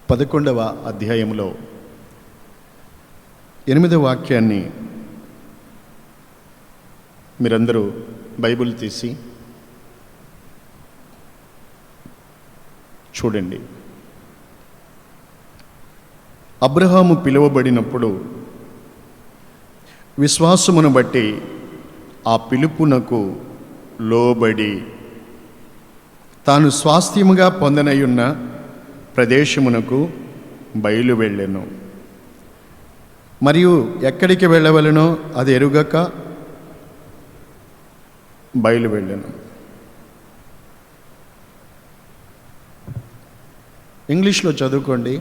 11వ అధ్యాయంలో 8వ వాక్యాన్ని మీరందరూ బైబిల్ తీసి చూడండి. అబ్రహాము పిలువబడినప్పుడు విశ్వాసమును బట్టి ఆ పిలుపునకు లోబడి తాను స్వాస్థ్యముగా పొందనయున్న ప్రదేశమునకు బయలు వెళ్ళెను. మరియు ఎక్కడికి వెళ్ళవలెనో అది ఎరుగక బయలు వెళ్ళెను. ఇంగ్లీష్లో చదువుకోండి.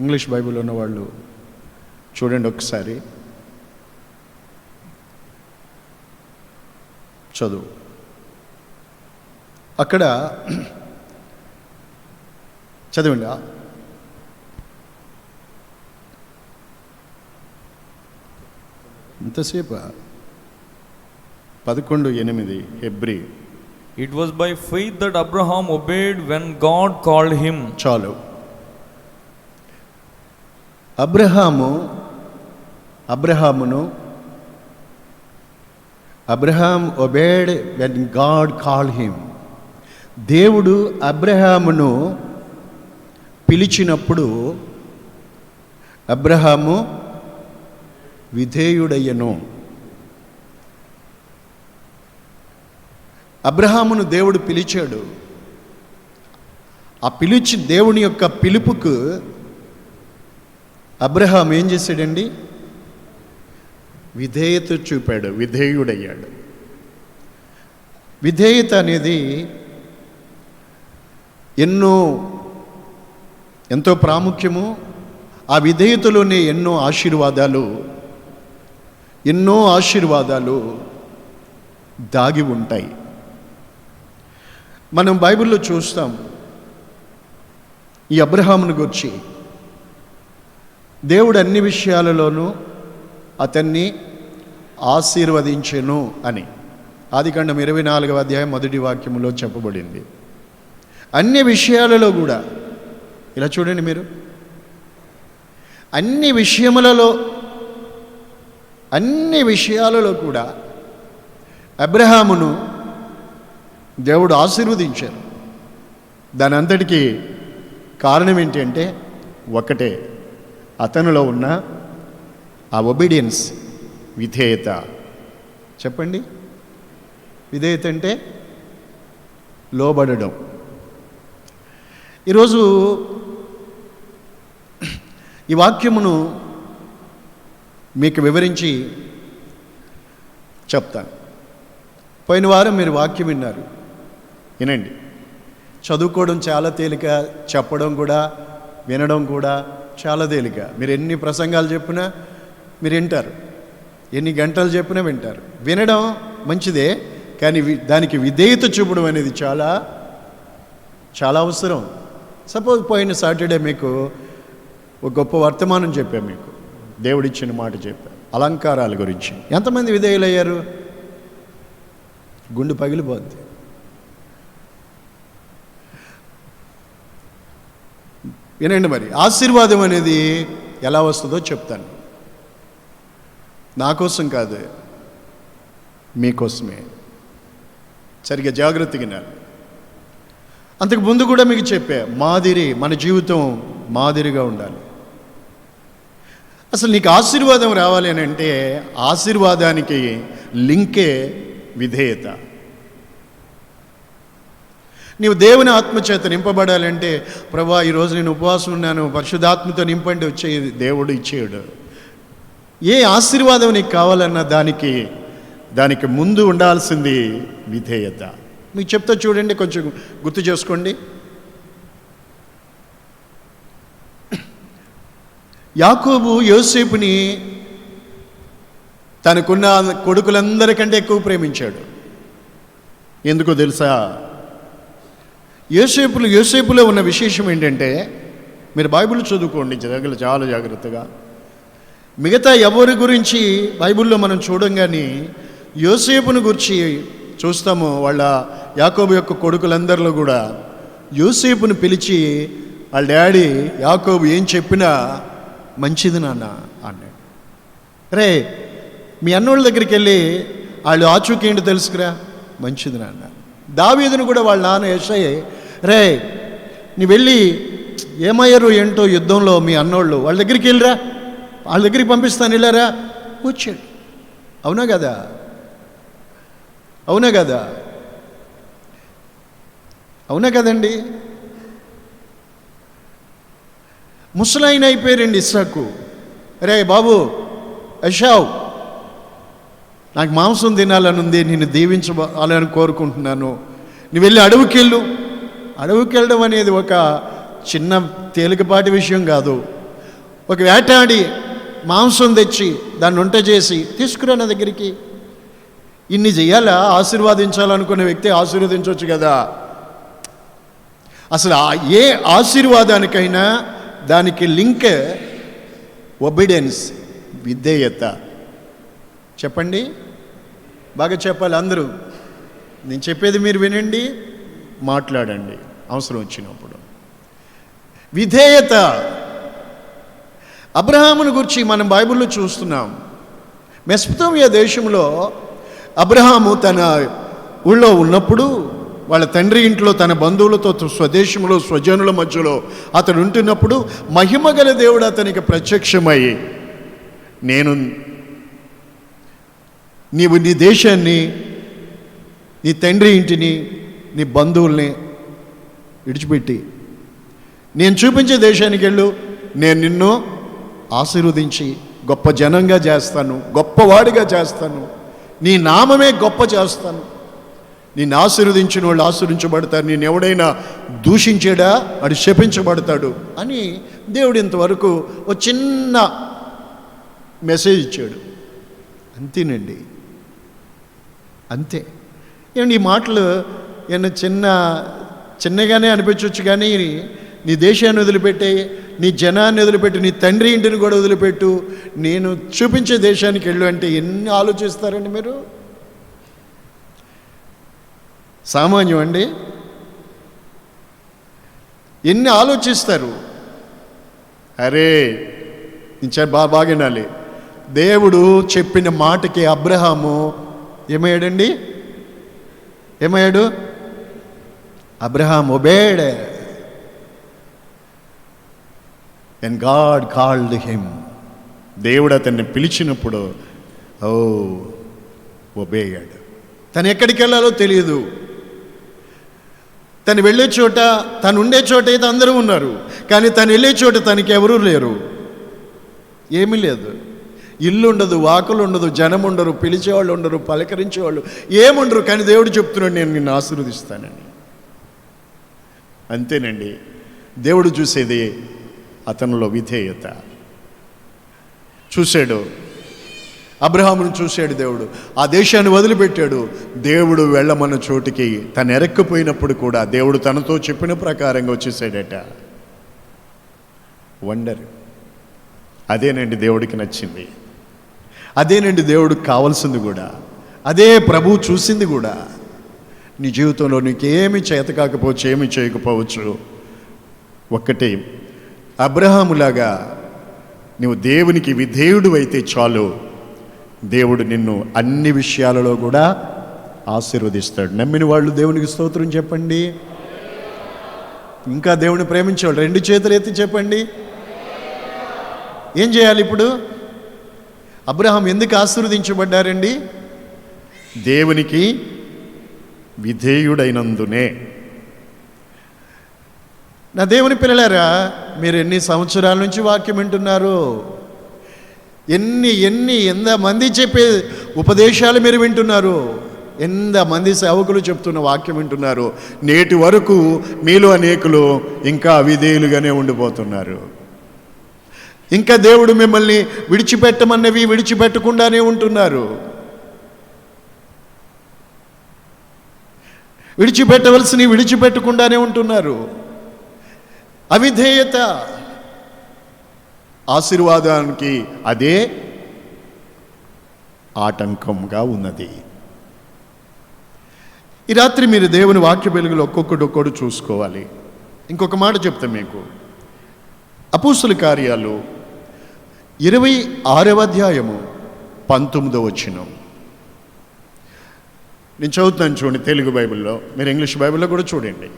ఇంగ్లీష్ బైబిల్ ఉన్న వాళ్ళు చూడండి ఒకసారి, చదువు. అక్కడ చదవండి. ఎంతసేపు? 11:8 Hebrew. It was by faith that Abraham obeyed when God called him. చాలు. Abraham obeyed when God called him. దేవుడు అబ్రహామును పిలిచినప్పుడు అబ్రహాము విధేయుడయ్యను. అబ్రహామును దేవుడు పిలిచాడు. ఆ పిలిచి దేవుని యొక్క పిలుపుకు అబ్రహాం ఏం చేశాడండి? విధేయత చూపాడు, విధేయుడయ్యాడు. విధేయత అనేది ఎంతో ప్రాముఖ్యము. ఆ విధేయతలోనే ఎన్నో ఆశీర్వాదాలు దాగి ఉంటాయి. మనం బైబిల్లో చూస్తాం ఈ అబ్రహామును గురించి. దేవుడు అన్ని విషయాలలోనూ అతన్ని ఆశీర్వదించెను అని ఆదికాండం 24వ అధ్యాయం 1వ వాక్యములో చెప్పబడింది. అన్ని విషయాలలో కూడా ఇలా చూడండి మీరు, అన్ని విషయాలలో కూడా అబ్రహామును దేవుడు ఆశీర్వదించారు. దాని అంతటికీ కారణం ఏంటి అంటే ఒకటే, అతనిలో ఉన్న ఆ ఒబీడియన్స్, విధేయత. చెప్పండి, విధేయత అంటే లోబడడం. ఈరోజు ఈ వాక్యమును మీకు వివరించి చెప్తాను. పోయిన వారం మీరు వాక్యం విన్నారు, వినండి. చదువుకోవడం చాలా తేలిక, చెప్పడం కూడా, వినడం కూడా చాలా తేలిక. మీరు ఎన్ని ప్రసంగాలు చెప్పినా మీరు వింటారు, ఎన్ని గంటలు చెప్పినా వింటారు. వినడం మంచిదే, కానీ దానికి విధేయత చూపడం అనేది చాలా చాలా అవసరం. సపోజ్ పోయిన సాటర్డే మీకు ఒక గొప్ప వర్తమానం చెప్పాను, మీకు దేవుడిచ్చిన మాట చెప్పాను, అలంకారాల గురించి. ఎంతమంది విధేయులయ్యారు? గుండె పగిలిపోద్ది. వినండి, మరి ఆశీర్వాదం అనేది ఎలా వస్తుందో చెప్తాను. నా కోసం కాదు, మీకోసమే. సరిగ్గా జాగ్రత్తగా వినాలి. అంతకు ముందు కూడా మీకు చెప్పా, మన జీవితం మాదిరిగా ఉండాలి. అసలు నీకు ఆశీర్వాదం రావాలి అని అంటే ఆశీర్వాదానికి లింకే విధేయత. నీవు దేవుని ఆత్మచేత నింపబడాలంటే, ప్రభా ఈరోజు నేను ఉపవాసం ఉన్నాను, పరిశుద్ధాత్మతో నింపండి, వచ్చే దేవుడు ఇచ్చేయడు. ఏ ఆశీర్వాదం నీకు కావాలన్నా దానికి ముందు ఉండాల్సింది విధేయత. మీకు చెప్తా చూడండి, కొంచెం గుర్తు చేసుకోండి. యాకోబు యోసేపుని తనకున్న కొడుకులందరికంటే ఎక్కువ ప్రేమించాడు. ఎందుకో తెలుసా? యోసేపులో ఉన్న విశేషం ఏంటంటే, మీరు బైబిల్ చదువుకోండి చాలా జాగ్రత్తగా. మిగతా ఎవరి గురించి బైబిల్లో మనం చూడంగానే యోసేపును గురించి చూస్తాము. వాళ్ళ యాకోబు యొక్క కొడుకులందరిలో కూడా యోసేపును పిలిచి వాళ్ళ డాడీ యాకోబు ఏం చెప్పినా మంచిది నాన్న అన్నాడు. రే మీ అన్నోళ్ళ దగ్గరికి వెళ్ళి వాళ్ళు ఆచూకీ ఏంటో తెలుసుకురా, మంచిది నాన్న. దావీదును కూడా వాళ్ళ నాన్న యేషయ్య, రే నీ వెళ్ళి ఏమయ్యారు ఏంటో యుద్ధంలో మీ అన్నోళ్ళు, వాళ్ళ దగ్గరికి వెళ్ళిరా, వాళ్ళ దగ్గరికి పంపిస్తాను, వెళ్ళారా, వచ్చాడు. అవునా కదా, అవునా కదా, అవునా కదండి. ముసలాయన అయిపోయారండి ఇస్సాకు. రే బాబు యెషావు, నాకు మాంసం తినాలని ఉంది, నిన్ను దీవించాలని కోరుకుంటున్నాను, నువ్వు వెళ్ళి అడవికి వెళ్ళు. అడవికి వెళ్ళడం అనేది ఒక చిన్న తేలికపాటి విషయం కాదు. ఒక వేటాడి మాంసం తెచ్చి దాన్ని వంట చేసి తీసుకురా నా దగ్గరికి. ఇన్ని చెయ్యాలా? ఆశీర్వాదించాలనుకునే వ్యక్తి ఆశీర్వదించవచ్చు కదా. అసలు ఏ ఆశీర్వాదానికైనా దానికి లింక్ ఒబీడియన్స్, విధేయత. చెప్పండి, బాగా చెప్పాలి అందరూ. నేను చెప్పేది మీరు వినండి, మాట్లాడండి అవసరం వచ్చినప్పుడు. విధేయత. అబ్రహామును గురించి మనం బైబిల్లో చూస్తున్నాం. మెసొపొతామియా దేశంలో అబ్రహాము తన ఊళ్ళో ఉన్నప్పుడు, వాళ్ళ తండ్రి ఇంట్లో తన బంధువులతో స్వదేశంలో స్వజనుల మధ్యలో అతడు ఉంటున్నప్పుడు మహిమగల దేవుడు అతనికి ప్రత్యక్షమై, నీవు నీ దేశాన్ని, నీ తండ్రి ఇంటిని, నీ బంధువుల్ని విడిచిపెట్టి నేను చూపించే దేశానికి వెళ్ళు, నేను నిన్ను ఆశీర్వదించి గొప్ప జనంగా చేస్తాను, గొప్పవాడిగా చేస్తాను, నీ నామమే గొప్ప చేస్తాను, నిన్ను ఆశీర్వదించిన వాళ్ళు ఆశీర్వించబడతారు, నేను ఎవడైనా దూషించాడా వాడు శపించబడతాడు అని దేవుడు ఇంతవరకు ఒక చిన్న మెసేజ్ ఇచ్చాడు. అంతేనండి, అంతే. ఏమండి ఈ మాటలు ఏమన్నా చిన్నగానే అనిపించవచ్చు, కానీ నీ దేశాన్ని వదిలిపెట్టే, నీ జనాన్ని వదిలిపెట్టు, నీ తండ్రి ఇంటిని కూడా వదిలిపెట్టు, నేను చూపించే దేశానికి వెళ్ళు అంటే ఎన్ని ఆలోచిస్తారండి మీరు? సామాన్యం అండి, ఎన్ని ఆలోచిస్తారు? అరే నేను బాగా వినాలి. దేవుడు చెప్పిన మాటకి అబ్రహాము ఏమయ్యాడండి? ఏమయ్యాడు? Abraham obeyed and God called him. దేవుడు అతన్ని పిలిచినప్పుడు ఒబేయాడు. తను ఎక్కడికి వెళ్ళాలో తెలియదు. తను వెళ్ళే చోట, తను ఉండే చోట అయితే అందరూ ఉన్నారు, కానీ తను వెళ్ళే చోట తనకి ఎవరూ లేరు, ఏమీ లేదు. ఇల్లు ఉండదు, వాకులు ఉండదు, జనం ఉండరు, పిలిచేవాళ్ళు ఉండరు, పలకరించేవాళ్ళు ఏముండరు. కానీ దేవుడు చెప్తున్నాడు, నేను నిన్ను ఆశీర్వదిస్తానని. అంతేనండి, దేవుడు చూసేది అతనిలో విధేయత. చూశాడు, అబ్రహామును చూశాడు దేవుడు. ఆ దేశాన్ని వదిలిపెట్టాడు. దేవుడు వెళ్ళమన్న చోటికి తను ఎరక్కపోయినప్పుడు కూడా దేవుడు తనతో చెప్పిన ప్రకారంగా వచ్చేసాడట. వండర్. అదేనండి దేవుడికి నచ్చింది, అదేనండి దేవుడికి కావాల్సింది కూడా, అదే ప్రభువు చూసింది కూడా. నీ జీవితంలో నీకేమి చేత కాకపోవచ్చు, ఏమి చేయకపోవచ్చు, ఒక్కటే, అబ్రహాములాగా నువ్వు దేవునికి విధేయుడు అయితే చాలు, దేవుడు నిన్ను అన్ని విషయాలలో కూడా ఆశీర్వదిస్తాడు. నమ్మిన వాళ్ళు దేవునికి స్తోత్రం చెప్పండి. ఇంకా దేవుని ప్రేమించేవాళ్ళు 2 చేతులు ఎత్తి చెప్పండి. ఏం చేయాలి ఇప్పుడు? అబ్రహాం ఎందుకు ఆశీర్వదించబడ్డారండి? దేవునికి విధేయుడైనందునే. నా దేవుని పిల్లలారా, మీరు ఎన్ని సంవత్సరాల నుంచి వాక్యం వింటున్నారు? ఎంతమంది చెప్పే ఉపదేశాలు మీరు వింటున్నారు? ఎంతమంది సేవకులు చెప్తున్న వాక్యం వింటున్నారు? నేటి వరకు మీలో అనేకులు ఇంకా అవిధేయులుగానే ఉండిపోతున్నారు. ఇంకా దేవుడు మిమ్మల్ని విడిచిపెట్టమన్నవి విడిచిపెట్టకుండానే ఉంటున్నారు. విడిచిపెట్టవలసినవి విడిచిపెట్టకుండానే ఉంటున్నారు. అవిధేయత ఆశీర్వాదానికి అదే ఆటంకంగా ఉన్నది. ఈ రాత్రి మీరు దేవుని వాక్య వెలుగులో ఒక్కొక్కడు చూసుకోవాలి. ఇంకొక మాట చెప్తా మీకు. అపోస్తుల కార్యాలు 26వ అధ్యాయము 19వ వచనం. నేను చదువుతున్నాను చూడండి తెలుగు బైబిల్లో, మీరు ఇంగ్లీష్ బైబిల్లో కూడా చూడండి.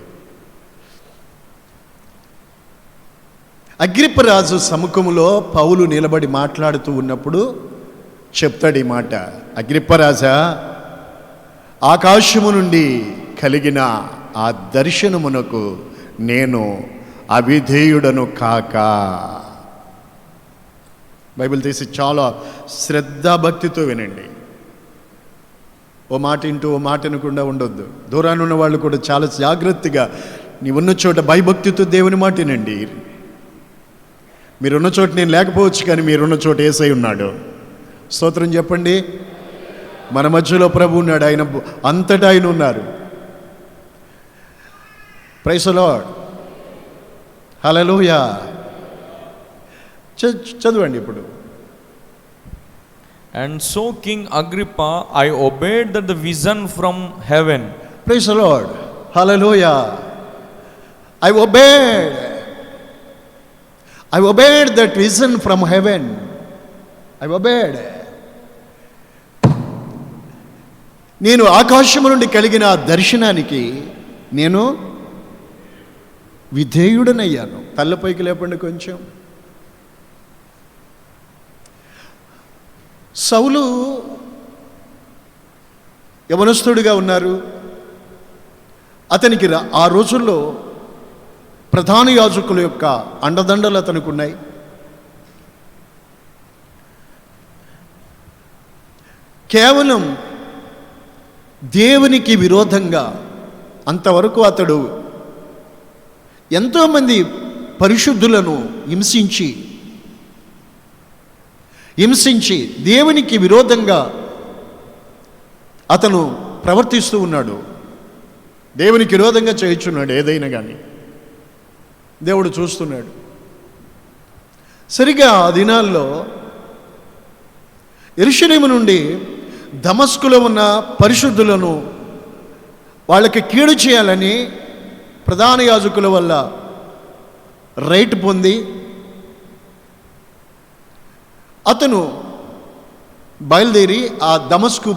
అగ్రిప్పరాజు సముఖములో పౌలు నిలబడి మాట్లాడుతూ ఉన్నప్పుడు చెప్తాడు ఈ మాట. అగ్రిప్పరాజా, ఆకాశము నుండి కలిగిన ఆ దర్శనమునకు నేను అవిధేయుడను కాక. బైబిల్ తీసి చాలా శ్రద్ధాభక్తితో వినండి. ఓ మాట ఇంటూ ఓ మాట వినకుండా ఉండొద్దు. దూరాన్ని ఉన్న వాళ్ళు కూడా చాలా జాగ్రత్తగా నీవున్న చోట భయభక్తితో దేవుని మాట వినండి. మీరున్న చోట నేను లేకపోవచ్చు, కానీ మీరున్న చోట యేసయ్య ఉన్నాడు. స్తోత్రం చెప్పండి. మన మధ్యలో ప్రభు ఉన్నాడు, ఆయన అంతటా ఆయన ఉన్నారు. Praise the lord. హల్లెలూయా. చదవండి ఇప్పుడు. And so King Agrippa, I obeyed that the vision from heaven. Praise the Lord. Hallelujah. I obeyed that vision from heaven. I obeyed. నేను ఆకాశము నుండి కలిగిన ఆ దర్శనానికి నేను విధేయుడనయ్యాను. తల్లపైకి లేపండి కొంచెం. సౌలు యవనస్తుడిగా ఉన్నారు. అతనికి ఆ రోజుల్లో ప్రధాన యాజకుల యొక్క అండదండలు అతనికి ఉన్నాయి. కేవలం దేవునికి విరోధంగా అంతవరకు అతడు ఎంతోమంది పరిశుద్ధులను హింసించి దేవునికి విరోధంగా అతను ప్రవర్తిస్తూ ఉన్నాడు. దేవునికి విరోధంగా చేయించున్నాడు ఏదైనా కానీ. దేవుడు చూస్తున్నాడు. సరిగా ఆ దినాల్లో యెరూషలేము నుండి దమస్కులో ఉన్న పరిశుద్ధులను వాళ్ళకి కీడు చేయాలని ప్రధాన యాజకుల వల్ల రైట్ పొంది అతను బయలుదేరి ఆ దమస్కు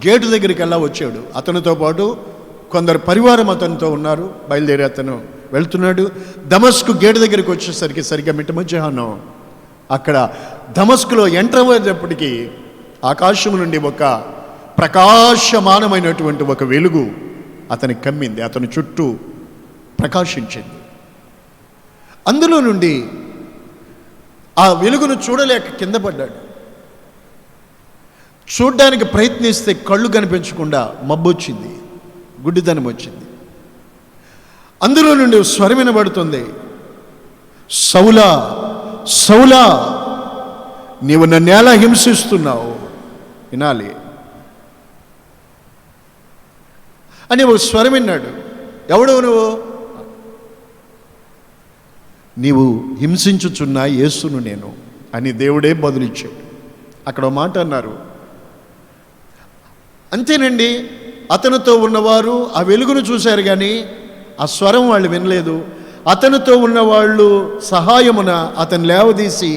గేటు దగ్గరికి వెళ్ళా వచ్చాడు. అతనితో పాటు కొందరు పరివారం అతనితో ఉన్నారు. బయలుదేరి అతను వెళ్తున్నాడు. దమస్కు గేటు దగ్గరికి వచ్చేసరికి సరిగ్గా మిట్ట మధ్యాహ్నం అక్కడ దమస్కులో ఎంటర్ అయ్యేటప్పటికీ ఆకాశం నుండి ఒక ప్రకాశమానమైనటువంటి ఒక వెలుగు అతనికి కమ్మింది. అతని చుట్టూ ప్రకాశించింది. అందులో నుండి ఆ వెలుగును చూడలేక కింద పడ్డాడు. చూడ్డానికి ప్రయత్నిస్తే కళ్ళు కనిపించకుండా మబ్బు వచ్చింది, గుడ్డిదనం వచ్చింది. అందులో నుండి స్వరం వినబడుతుంది, సౌలా సౌలా, నీవు నన్ను ఎలా హింసిస్తున్నావు? వినాలి అని ఒక స్వరం విన్నాడు. ఎవడు నువ్వు? నీవు హింసించుచున్న యేసును నేను అని దేవుడే బదులిచ్చాడు. అక్కడ మాట అన్నారు. అంతేనండి. అతనితో ఉన్నవారు ఆ వెలుగును చూశారు, కానీ ఆ స్వరం వాళ్ళు వినలేదు. అతనితో ఉన్నవాళ్ళు సహాయమున అతను లేవదీసి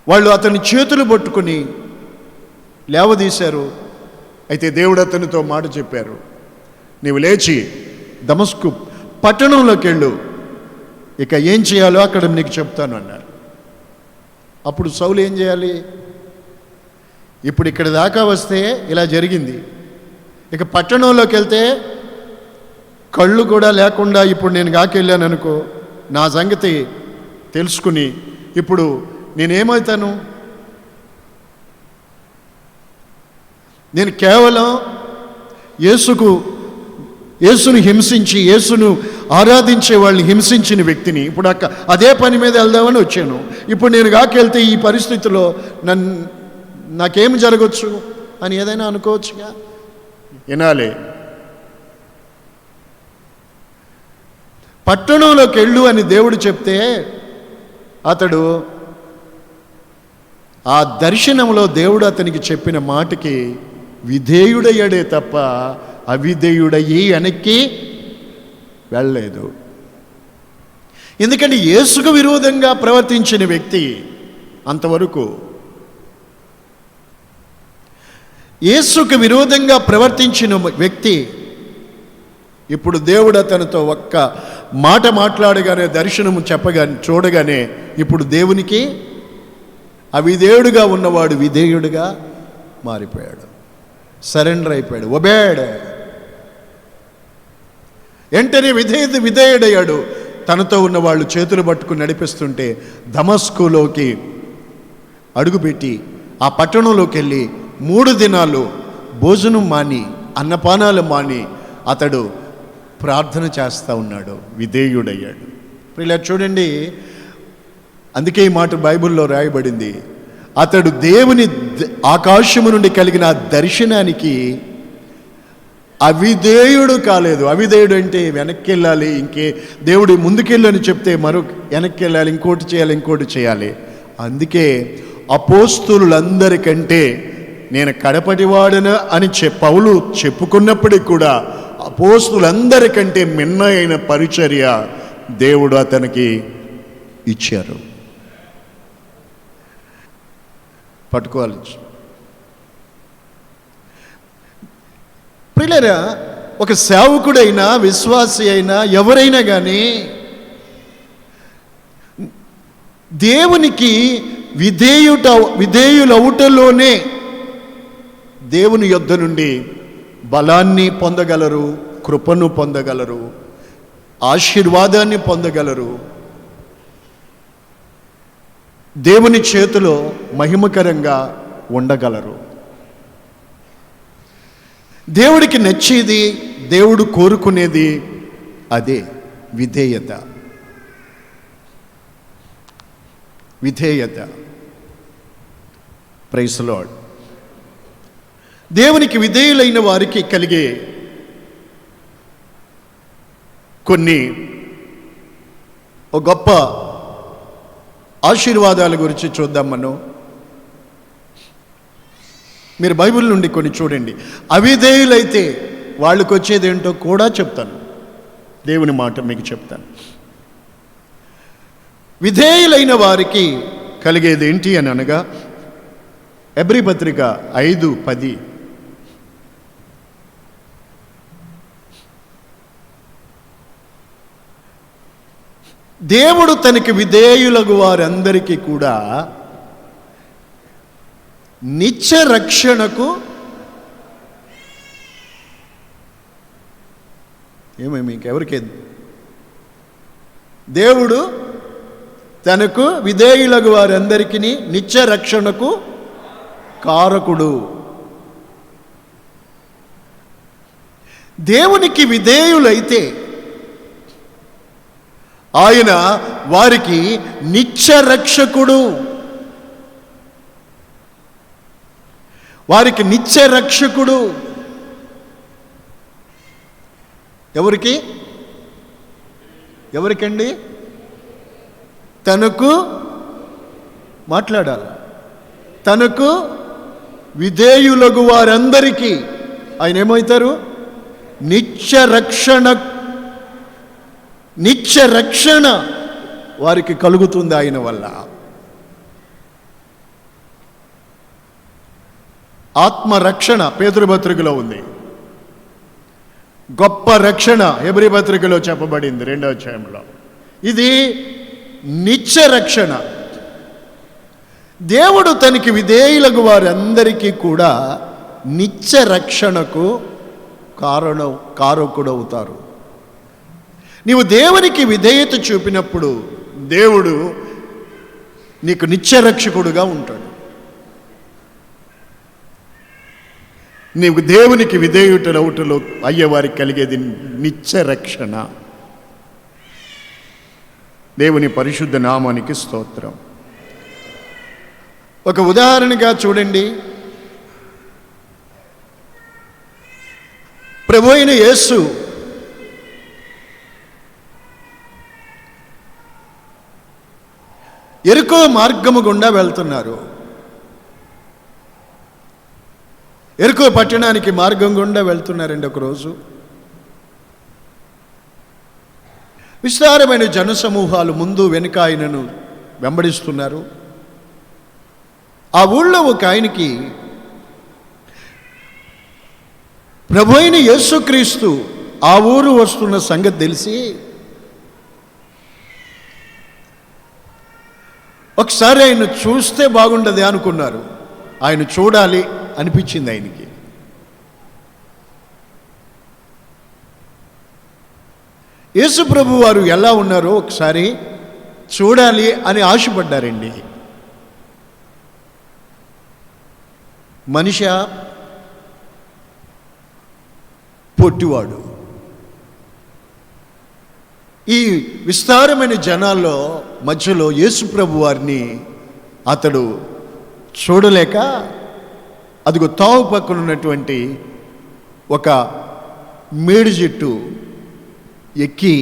వాళ్ళు అతని చేతులు పట్టుకుని లేవదీశారు. అయితే దేవుడు అతనితో మాట చెప్పారు, నీవు లేచి దమస్కు పట్టణంలోకి వెళ్ళు, ఇక ఏం చేయాలో అక్కడ నీకు చెప్తాను అన్నారు. అప్పుడు సౌలు ఏం చేయాలి? ఇప్పుడు ఇక్కడ దాకా వస్తే ఇలా జరిగింది, ఇక పట్టణంలోకి వెళ్తే కళ్ళు కూడా లేకుండా ఇప్పుడు నేను కాకెళ్ళాను అనుకో, నా సంగతి తెలుసుకుని ఇప్పుడు నేనేమవుతాను? నేను కేవలం యేసును హింసించి యేసును ఆరాధించే వాళ్ళని హింసించిన వ్యక్తిని. ఇప్పుడు అదే పని మీద వెళ్దామని వచ్చాను. ఇప్పుడు నేను కాకెళ్తే ఈ పరిస్థితిలో నాకేం జరగచ్చు అని ఏదైనా అనుకోవచ్చుగా. వినాలి. పట్టణంలోకి వెళ్ళు అని దేవుడు చెప్తే అతడు ఆ దర్శనంలో దేవుడు అతనికి చెప్పిన మాటకి విధేయుడయ్యాడే తప్ప అవిధేయుడయ్యి వెనక్కి వెళ్ళలేదు. ఎందుకంటే యేసుకు విరోధంగా ప్రవర్తించిన వ్యక్తి అంతవరకు, యేసుకు విరోధంగా ప్రవర్తించిన వ్యక్తి ఇప్పుడు దేవుడు అతనితో ఒక్క మాట మాట్లాడగానే, దర్శనము చెప్పగానే, చూడగానే ఇప్పుడు దేవునికి అవిధేయుడుగా ఉన్నవాడు విధేయుడుగా మారిపోయాడు, సరెండర్ అయిపోయాడు, ఒబేడ్. వెంటనే విధేయుడయ్యాడు. తనతో ఉన్న వాళ్ళు చేతులు పట్టుకుని నడిపిస్తుంటే దమస్కులోకి అడుగుపెట్టి ఆ పట్టణంలోకి వెళ్ళి 3 దినాలు భోజనం మాని, అన్నపానాలు మాని అతడు ప్రార్థన చేస్తూ ఉన్నాడు, విధేయుడయ్యాడు. ఇలా చూడండి, అందుకే ఈ మాట బైబిల్లో రాయబడింది. అతడు దేవుని ఆకాశము నుండి కలిగిన దర్శనానికి అవిధేయుడు కాలేదు. అవిధేయుడు అంటే వెనక్కి వెళ్ళాలి, ఇంకే దేవుడు ముందుకెళ్ళని చెప్తే వెనక్కి వెళ్ళాలి, ఇంకోటి చేయాలి. అందుకే అపోస్తులందరికంటే నేను కడపటివాడను అని పౌలు చెప్పుకున్నప్పటికీ కూడా అపోస్తులందరికంటే మిన్న అయిన పరిచర్య దేవుడు అతనికి ఇచ్చారు. పట్టుకోవాలి. ప్రియులారా, ఒక సేవకుడైనా విశ్వాసి అయినా ఎవరైనా కానీ దేవునికి విధేయులవుటలోనే దేవుని యొద్ద నుండి బలాన్ని పొందగలరు, కృపను పొందగలరు, ఆశీర్వాదాన్ని పొందగలరు, దేవుని చేతిలో మహిమకరంగా ఉండగలరు. దేవుడికి నచ్చేది, దేవుడు కోరుకునేది అదే విధేయత. Praise the lord. దేవునికి విధేయులైన వారికి కలిగే కొన్ని గొప్ప ఆశీర్వాదాల గురించి చూద్దాం మనం. మీరు బైబిల్ నుండి కొన్ని చూడండి. అవిధేయులైతే వాళ్ళకి వచ్చేది ఏంటో కూడా చెప్తాను, దేవుని మాట మీకు చెప్తాను. విధేయులైన వారికి కలిగేది ఏంటి అని అనగా, హెబ్రీ పత్రిక 5:10. దేవుడు తనకి విధేయులకు వారందరికీ కూడా నిత్య రక్షణకు మీకెవరికి దేవుడు తనకు విధేయులకు వారందరికీ నిత్య రక్షణకు కారకుడు. దేవునికి విధేయులైతే ఆయన వారికి నిత్య రక్షకుడు. వారికి నిత్య రక్షకుడు. ఎవరికండి? తనకు మాట్లాడాలి. తనకు విధేయులకు వారందరికీ ఆయన ఏమవుతారు? నిత్య రక్షణ వారికి కలుగుతుంది ఆయన వల్ల. ఆత్మరక్షణ పేతురు పత్రికలో ఉంది. గొప్ప రక్షణ హెబ్రీ పత్రికలో చెప్పబడింది 2వ అధ్యాయంలో. ఇది నిత్య రక్షణ. దేవుడు తనకి విధేయులకు వారందరికీ కూడా నిత్య రక్షణకు కారకుడవుతారు. నీవు దేవునికి విధేయత చూపినప్పుడు దేవుడు నీకు నిత్య రక్షకుడుగా ఉంటాడు. నీవు దేవునికి విధేయుటలవుటలో అయ్యేవారికి కలిగేది నిత్య రక్షణ. దేవుని పరిశుద్ధ నామానికి స్తోత్రం. ఒక ఉదాహరణగా చూడండి. ప్రభువైన యేసు యెరికో మార్గము గుండా వెళ్తున్నారు. యెరికో పట్టణానికి మార్గం గుండా వెళ్తున్నారండి. ఒకరోజు విస్తారమైన జనసమూహాలు ముందు వెనుక ఆయనను వెంబడిస్తున్నారు. ఆ ఊళ్ళో ఒక ఆయనకి ప్రభు అయిన యేసుక్రీస్తు ఆ ఊరు వస్తున్న సంగతి తెలిసి ఒకసారి ఆయన చూస్తే బాగుండదు అనుకున్నారు. ఆయన చూడాలి అనిపించింది ఆయనకి. యేసు ప్రభు వారు ఎలా ఉన్నారో ఒకసారి చూడాలి అని ఆశపడ్డారండి. మనిషి పొట్టివాడు. ఈ విస్తారమైన జనాల్లో మధ్యలో యేసు ప్రభు వారిని అతడు చూడలేక అదిగో తావు పక్కన ఉన్నటువంటి ఒక మేడి చెట్టు ఎక్కి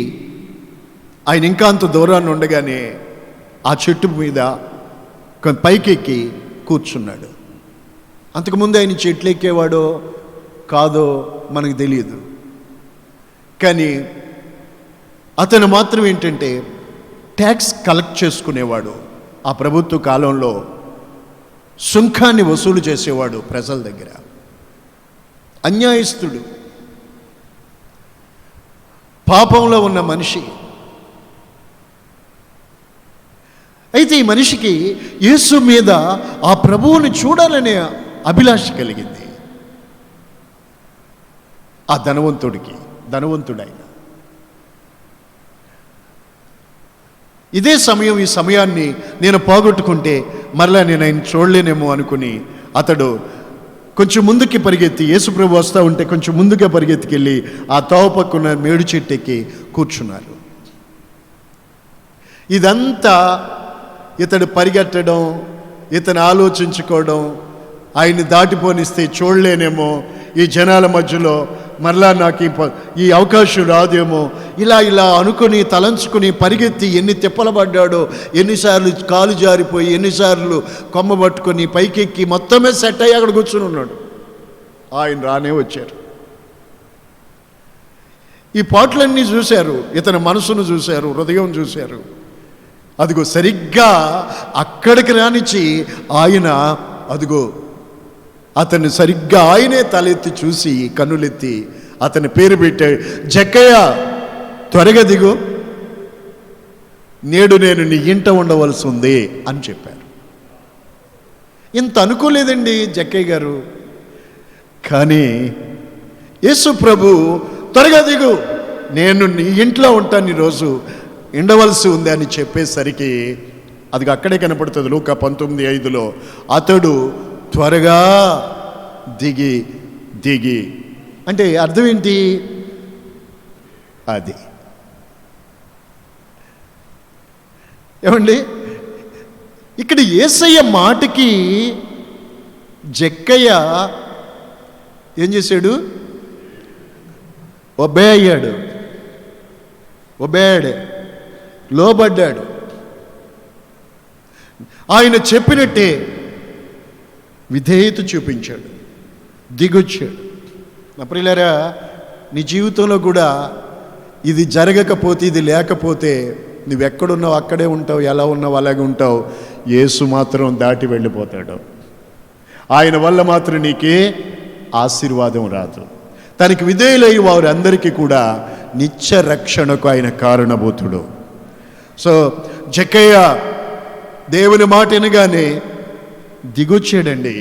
ఆయన ఇంకా అంత దూరాన్ని ఉండగానే ఆ చెట్టు మీద పైకెక్కి కూర్చున్నాడు. అంతకుముందు ఆయన చెట్లు ఎక్కేవాడో కాదో మనకు తెలియదు. కానీ అతను మాత్రం ఏంటంటే ట్యాక్స్ కలెక్ట్ చేసుకునేవాడు. ఆ ప్రభుత్వ కాలంలో సుంకాన్ని వసూలు చేసేవాడు ప్రజల దగ్గర. అన్యాయస్తుడు, పాపంలో ఉన్న మనిషి. అయితే ఈ మనిషికి యేసు మీద ఆ ప్రభువుని చూడాలనే అభిలాష కలిగింది. ఆ ధనవంతుడైన ఇదే సమయం, ఈ సమయాన్ని నేను పోగొట్టుకుంటే మరలా నేను ఆయన చూడలేనేమో అనుకుని అతడు కొంచెం ముందుకి పరిగెత్తి, యేసుప్రభు వస్తూ ఉంటే కొంచెం ముందుగా పరిగెత్తికెళ్ళి ఆ తావు పక్కన మేడు చెట్టు ఎక్కి కూర్చున్నారు. ఇదంతా ఇతడు పరిగెట్టడం, ఇతను ఆలోచించుకోవడం, ఆయన్ని దాటిపోనిస్తే చూడలేనేమో, ఈ జనాల మధ్యలో మరలా నాకు ఈ అవకాశం రాదేమో, ఇలా అనుకుని తలంచుకుని పరిగెత్తి ఎన్ని తిప్పలబడ్డాడో, ఎన్నిసార్లు కాలు జారిపోయి, ఎన్నిసార్లు కొమ్మ పట్టుకొని పైకెక్కి మొత్తమే సెట్ అయ్యి అక్కడ కూర్చుని ఉన్నాడు. ఆయన రానే వచ్చారు. ఈ పాటలన్నీ చూశారు, ఇతని మనసును చూశారు, హృదయం చూశారు. అదిగో సరిగ్గా అక్కడికి రానిచ్చి ఆయన అదిగో అతన్ని సరిగ్గా ఆయనే తలెత్తి చూసి కన్నులెత్తి అతని పేరు పెట్టాడు. జక్కయ్య, త్వరగా దిగు, నేడు నేను నీ ఇంట ఉండవలసి ఉంది అని చెప్పారు. ఇంత అనుకోలేదండి జక్కయ్య గారు. కానీ యేసు ప్రభు త్వరగా దిగు, నేను నీ ఇంట్లో ఉంటాను, ఈరోజు ఉండవలసి ఉంది అని చెప్పేసరికి అది అక్కడే కనపడుతుంది. లూకా 19:5 అతడు త్వరగా దిగి అంటే అర్థం ఏంటి? అది ఏమండి, ఇక్కడ యేసయ్య మాటకి జక్కయ్య ఏం చేశాడు? ఒబేయ్ లోబడ్డాడు. ఆయన చెప్పినట్టే విధేయత చూపించాడు, దిగొచ్చాడు. నా ప్రియులారా, నీ జీవితంలో కూడా ఇది జరగకపోతే, ఇది లేకపోతే నువ్వెక్కడున్నావు అక్కడే ఉంటావు, ఎలా ఉన్నావు అలాగే ఉంటావు. యేసు మాత్రం దాటి వెళ్ళిపోతాడు. ఆయన వల్ల మాత్రం నీకే ఆశీర్వాదం రాదు. తనకి విధేయులై వారందరికీ కూడా నిత్య రక్షణకు ఆయన కారణభూతుడు. సో జక్కయ్య దేవుని మాట వినగానే దిగొచ్చాడండి.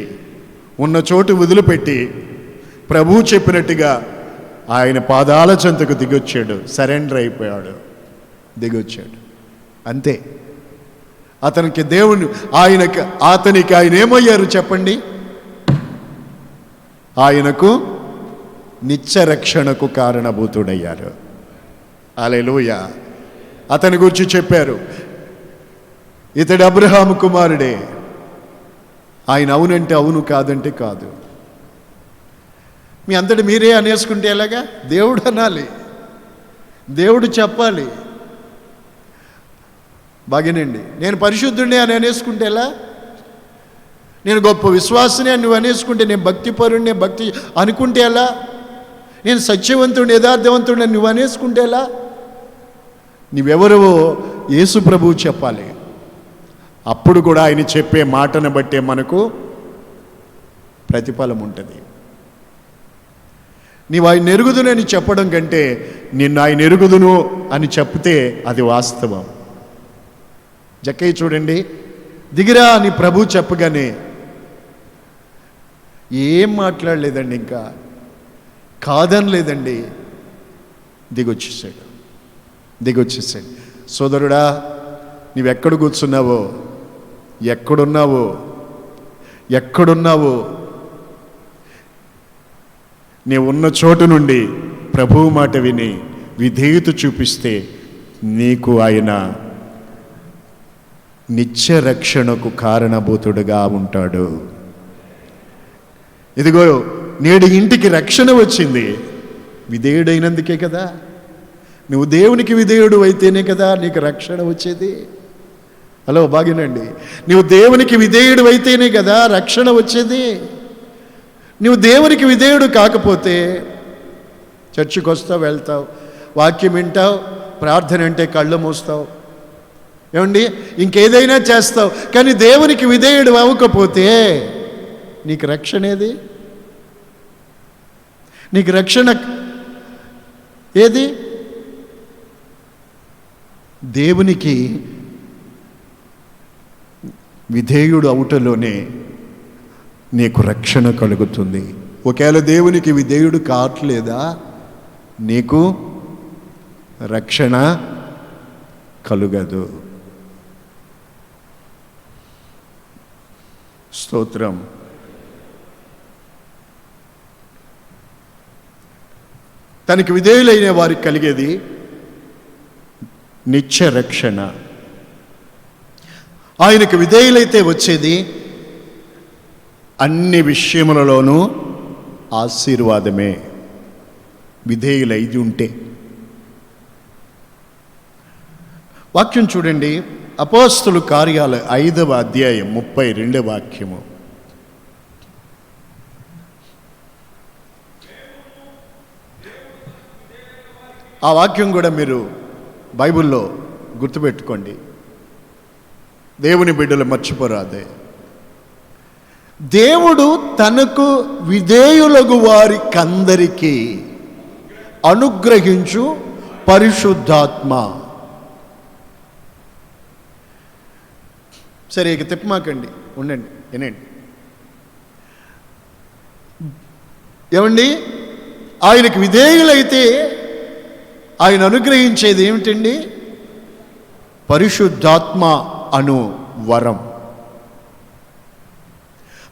ఉన్న చోటు వదిలిపెట్టి ప్రభువు చెప్పినట్టుగా ఆయన పాదాల చెంతకు దిగొచ్చాడు. సరెండర్ అయిపోయాడు, దిగొచ్చాడు. అంతే. అతనికి దేవుని అతనికి ఆయన ఏమయ్యారు చెప్పండి? ఆయనకు నిత్య రక్షణకు కారణభూతుడయ్యారు. హల్లెలూయా. అతని గురించి చెప్పారు, ఇతడు అబ్రహాము కుమారుడే. ఆయన అవునంటే అవును, కాదంటే కాదు. మీ అంతటి మీరే అనేసుకుంటే ఎలాగా? దేవుడు అనాలి, దేవుడు చెప్పాలి. బాగేనండి, నేను పరిశుద్ధుడిని అని అనేసుకుంటే ఎలా? నేను గొప్ప విశ్వాసిని అని నువ్వు అనేసుకుంటే, నేను భక్తిపరుణ్ణి భక్తి అనుకుంటే ఎలా? నేను సత్యవంతుడిని యథార్థవంతుడిని నువ్వు అనేసుకుంటే ఎలా? నీవెవరో యేసు ప్రభువు చెప్పాలి. అప్పుడు కూడా ఆయన చెప్పే మాటను బట్టే మనకు ప్రతిఫలం ఉంటుంది. నీవు ఆయన ఎరుగుదునని చెప్పడం కంటే నిన్ను ఆయన ఎరుగుదును అని చెప్తే అది వాస్తవం. జక్కయ్య చూడండి, దిగిరా అని ప్రభు చెప్పగానే ఏం మాట్లాడలేదండి, ఇంకా కాదనలేదండి, దిగొచ్చేసాడు. సోదరుడా, నీవెక్కడ కూర్చున్నావో, ఎక్కడున్నావో నీవు ఉన్న చోటు నుండి ప్రభువు మాట విని విధేయత చూపిస్తే నీకు ఆయన నిత్య రక్షణకు కారణభూతుడుగా ఉంటాడు. ఇదిగో నేడు ఇంటికి రక్షణ వచ్చింది, విధేయుడైనందుకే కదా. నువ్వు దేవునికి విధేయుడు అయితేనే కదా నీకు రక్షణ వచ్చేది. హలో, బాగినండి. నువ్వు దేవునికి విధేయుడు అయితేనే కదా రక్షణ వచ్చేది. నువ్వు దేవునికి విధేయుడు కాకపోతే చర్చికి వస్తావు, వెళ్తావు, వాక్యం వింటావు, ప్రార్థన అంటే కళ్ళు మూస్తావు, ఏమండి ఇంకేదైనా చేస్తావు, కానీ దేవునికి విధేయుడు అవ్వకపోతే నీకు రక్షణ ఏది? నీకు రక్షణ ఏది? దేవునికి విధేయుడు అవుటలోనే నీకు రక్షణ కలుగుతుంది. ఒకవేళ దేవునికి విధేయుడు కావట్లేదా, నీకు రక్షణ కలుగదు. స్తోత్రం. తనకి విధేయులైన వారికి కలిగేది నిత్య రక్షణ. ఆయనకు విధేయులైతే వచ్చేది అన్ని విషయములలోనూ ఆశీర్వాదమే. విధేయులైది ఉంటే. వాక్యం చూడండి, అపోస్తలు కార్యాలు 5వ అధ్యాయం 32వ వాక్యము. ఆ వాక్యం కూడా మీరు బైబిల్లో గుర్తుపెట్టుకోండి. దేవుని బిడ్డలు మర్చిపోరాదే. దేవుడు తనకు విధేయులగు వారికందరికీ అనుగ్రహించు పరిశుద్ధాత్మ. సరే, ఇక తిప్పమాకండి, ఉండండి, వినండి. ఏమండి, ఆయనకు విధేయులైతే ఆయన అనుగ్రహించేది ఏమిటండి? పరిశుద్ధాత్మ అను వరం.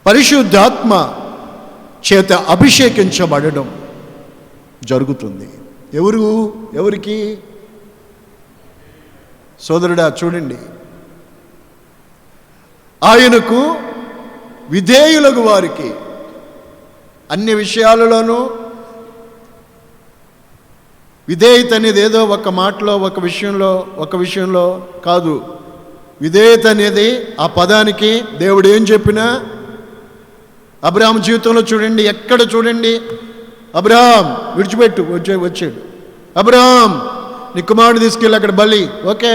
పరిశుద్ధాత్మ చేత అభిషేకించబడడం జరుగుతుంది. ఎవరికి? సోదరుడా చూడండి, ఆయనకు విధేయులకు వారికి అన్ని విషయాలలోనూ. విధేయత అనేది ఏదో ఒక మాటలో, ఒక విషయంలో కాదు. విధేయత అనేది ఆ పదానికి దేవుడు ఏం చెప్పినా, అబ్రహాం జీవితంలో చూడండి, ఎక్కడ చూడండి, అబ్రహాం విడిచిపెట్టు వచ్చాడు, అబ్రహాం నీ కుమారుడు తీసుకెళ్ళి అక్కడ బలి, ఓకే.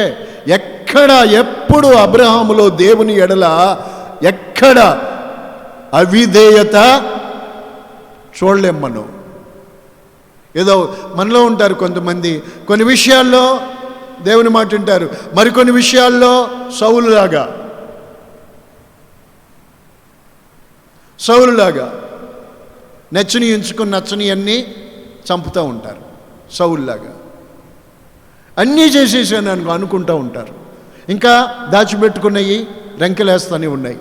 ఎప్పుడు అబ్రహాములో దేవుని ఎడల ఎక్కడ అవిధేయత చూడలేం మనం. ఏదో మనలో ఉంటారు కొంతమంది, కొన్ని విషయాల్లో దేవుని మాట వింటారు, మరికొన్ని విషయాల్లో సౌలులాగా నచ్చని ఎంచుకొని నచ్చని అన్నీ చంపుతూ ఉంటారు. సౌలులాగా అన్నీ చేసేసాను అనుకుంటూ ఉంటారు. ఇంకా దాచిపెట్టుకున్నవి రంకెలేస్తూనే ఉన్నాయి.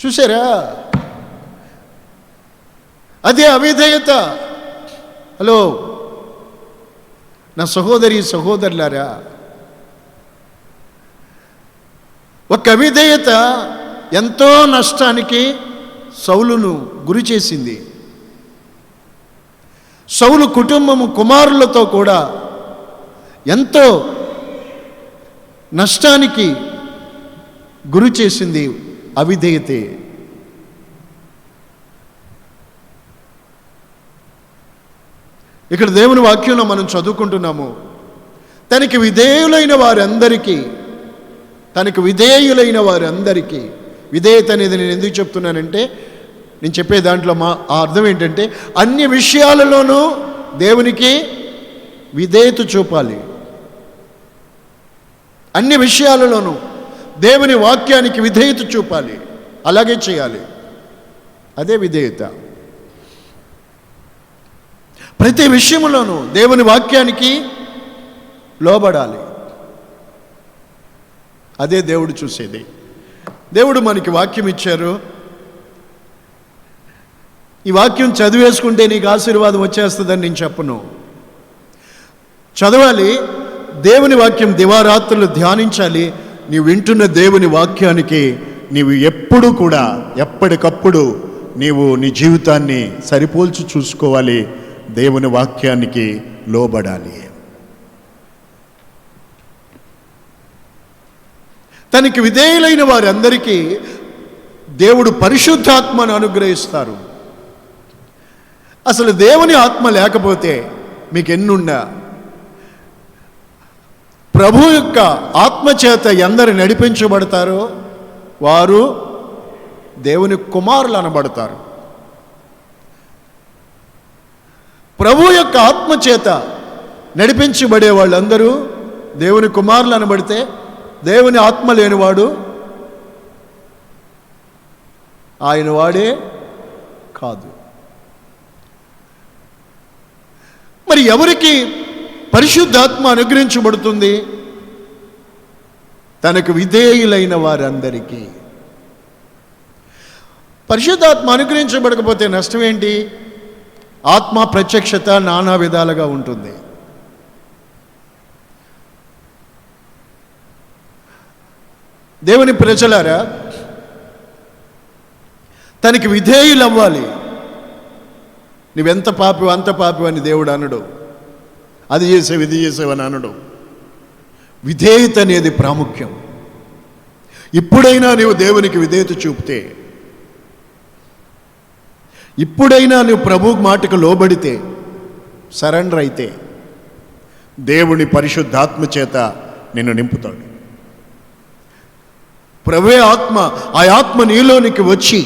చూసారా? అదే అవిధేయత. హలో నా సహోదరులారా, ఒక అవిధేయత ఎంతో నష్టానికి సౌలును గురి చేసింది. సౌలు కుటుంబము కుమారులతో కూడా ఎంతో నష్టానికి గురి చేసింది అవిధేయతే. ఇక్కడ దేవుని వాక్యంలో మనం చదువుకుంటున్నాము, తనకి విధేయులైన వారందరికీ విధేయత అనేది నేను ఎందుకు చెప్తున్నానంటే, నేను చెప్పే దాంట్లో ఆ అర్థం ఏంటంటే, అన్ని విషయాలలోనూ దేవునికి విధేయత చూపాలి. అన్ని విషయాలలోనూ దేవుని వాక్యానికి విధేయత చూపాలి, అలాగే చేయాలి. అదే విధేయత. ప్రతి విషయంలోనూ దేవుని వాక్యానికి లోబడాలి. అదే దేవుడు చూసేది. దేవుడు మనకి వాక్యం ఇచ్చారు, ఈ వాక్యం చదివేసుకుంటే నీకు ఆశీర్వాదం వచ్చేస్తుందని నేను చెప్పను. చదవాలి, దేవుని వాక్యం దివారాత్రులు ధ్యానించాలి. నీవు వింటున్న దేవుని వాక్యానికి నీవు ఎప్పుడు కూడా ఎప్పటికప్పుడు నీవు నీ జీవితాన్ని సరిపోల్చి చూసుకోవాలి, దేవుని వాక్యానికి లోబడాలి. తనకి విధేయులైన వారందరికీ దేవుడు పరిశుద్ధాత్మను అనుగ్రహిస్తారు. అసలు దేవుని ఆత్మ లేకపోతే మీకు ఎన్నున్నా, ప్రభు యొక్క ఆత్మచేత ఎందరు నడిపించబడతారో వారు దేవుని కుమారులు అనబడతారు. ప్రభు యొక్క ఆత్మచేత నడిపించబడే వాళ్ళందరూ దేవుని కుమారులు అనబడితే, దేవుని ఆత్మ లేనివాడు ఆయన వాడే కాదు. మరి ఎవరికి పరిశుద్ధాత్మ అనుగ్రహించబడుతుంది? తనకు విధేయులైన వారందరికీ. పరిశుద్ధాత్మ అనుగ్రహించబడకపోతే నష్టం ఏంటి? ఆత్మ ప్రత్యక్షత నానా విధాలుగా ఉంటుంది. దేవుని ప్రజలారా, తనకి విధేయులవ్వాలి. నువ్వెంత పాపి అంత పాపి అని దేవుడు అనడు, అది చేసేవి ఇది చేసేవని అనడు. విధేయత అనేది ప్రాముఖ్యం. ఇప్పుడైనా నీవు దేవునికి విధేయత చూపితే, ఇప్పుడైనా నువ్వు ప్రభు మాటకు లోబడితే, సరెండర్ అయితే, దేవుని పరిశుద్ధాత్మ చేత నిన్ను నింపుతాడు. ప్రభువే ఆత్మ, ఆ ఆత్మ నీలోనికి వచ్చి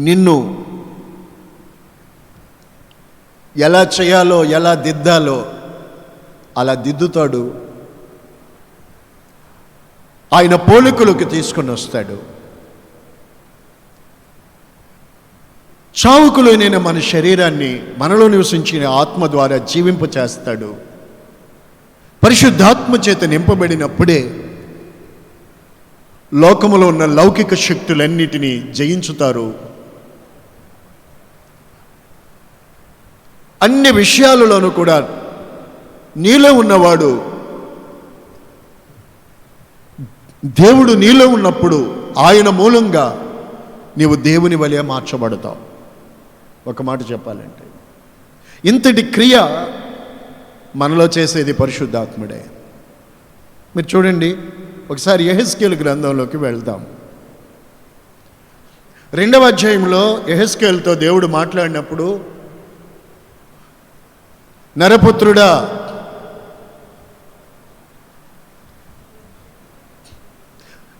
నిన్ను ఎలా చేయాలో, ఎలా దిద్దాలో అలా దిద్దుతాడు. ఆయన పోలికలోకి తీసుకొని వస్తాడు. చావుకులోనైన మన శరీరాన్ని మనలో నివసించిన ఆత్మ ద్వారా జీవింప చేస్తాడు. పరిశుద్ధాత్మ చేత నింపబడినప్పుడే లోకములో ఉన్న లౌకిక శక్తులన్నిటినీ జయించుతారు. అన్ని విషయాలలోనూ కూడా నీలో ఉన్నవాడు, దేవుడు నీలో ఉన్నప్పుడు ఆయన మూలంగా నీవు దేవుని వలె మార్చబడతావు. ఒక మాట చెప్పాలంటే, ఇంతటి క్రియ మనలో చేసేది పరిశుద్ధాత్ముడే. మీరు చూడండి, ఒకసారి యెహెజ్కేలు గ్రంథంలోకి వెళ్దాం. 2వ అధ్యాయంలో యెహెజ్కేలుతో దేవుడు మాట్లాడినప్పుడు, నరపుత్రుడా,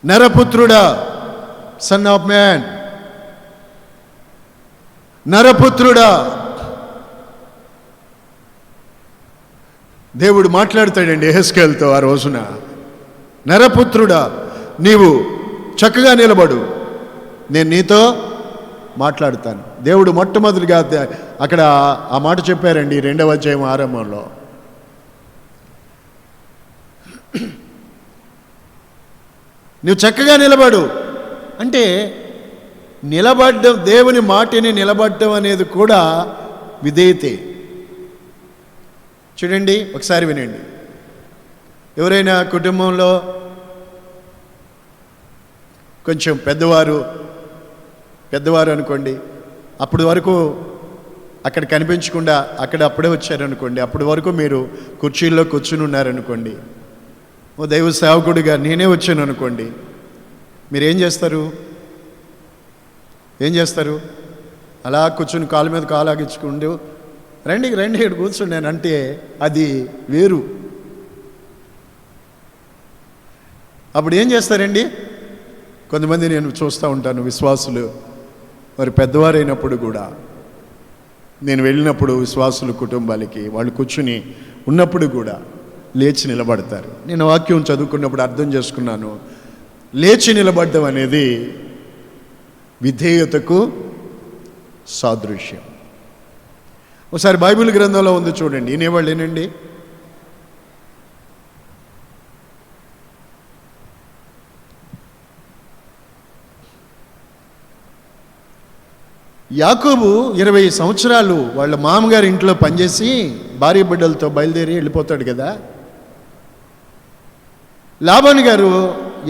నరపుత్రుడా, సన్ ఆఫ్ మ్యాన్, నరపుత్రుడా, దేవుడు మాట్లాడతాడండి యెహెజ్కేలుతో ఆ రోజున. నరపుత్రుడా, నీవు చక్కగా నిలబడు, నేను నీతో మాట్లాడుతాను. దేవుడు మొట్టమొదటిగా అక్కడ ఆ మాట చెప్పారండి 2వ అధ్యాయం ఆరంభంలో. నువ్వు చక్కగా నిలబడు అంటే, నిలబడ్డం, దేవుని మాటని నిలబడ్డం అనేది కూడా విధేయతే. చూడండి, ఒకసారి వినండి. ఎవరైనా కుటుంబంలో కొంచెం పెద్దవారు అనుకోండి, అప్పటి వరకు అక్కడ కనిపించకుండా అప్పుడే వచ్చారనుకోండి, అప్పటి వరకు మీరు కుర్చీల్లో కూర్చుని ఉన్నారనుకోండి, ఓ దైవ సేవకుడిగా నేనే వచ్చాను అనుకోండి, మీరేం చేస్తారు? అలా కూర్చుని కాలు మీద కాలు ఆగించుకుంటూ రండి రండి ఇక్కడ కూర్చున్నాను అంటే అది వేరు. అప్పుడు ఏం చేస్తారండి? కొంతమంది నేను చూస్తూ ఉంటాను, విశ్వాసులు మరి పెద్దవారైనప్పుడు కూడా నేను వెళ్ళినప్పుడు విశ్వాసుల కుటుంబాలకి వాళ్ళు కూర్చుని ఉన్నప్పుడు కూడా లేచి నిలబడతారు. నేను వాక్యం చదువుకున్నప్పుడు అర్థం చేసుకున్నాను, లేచి నిలబడడం అనేది విధేయతకు సాదృశ్యం. ఒకసారి బైబిల్ గ్రంథంలో ఉంది చూడండి, వినేవాళ్ళు ఏనండి. యాకోబు 20 సంవత్సరాలు వాళ్ళ మామగారి ఇంట్లో పనిచేసి భార్య బిడ్డలతో బయలుదేరి వెళ్ళిపోతాడు కదా. లాబాను గారు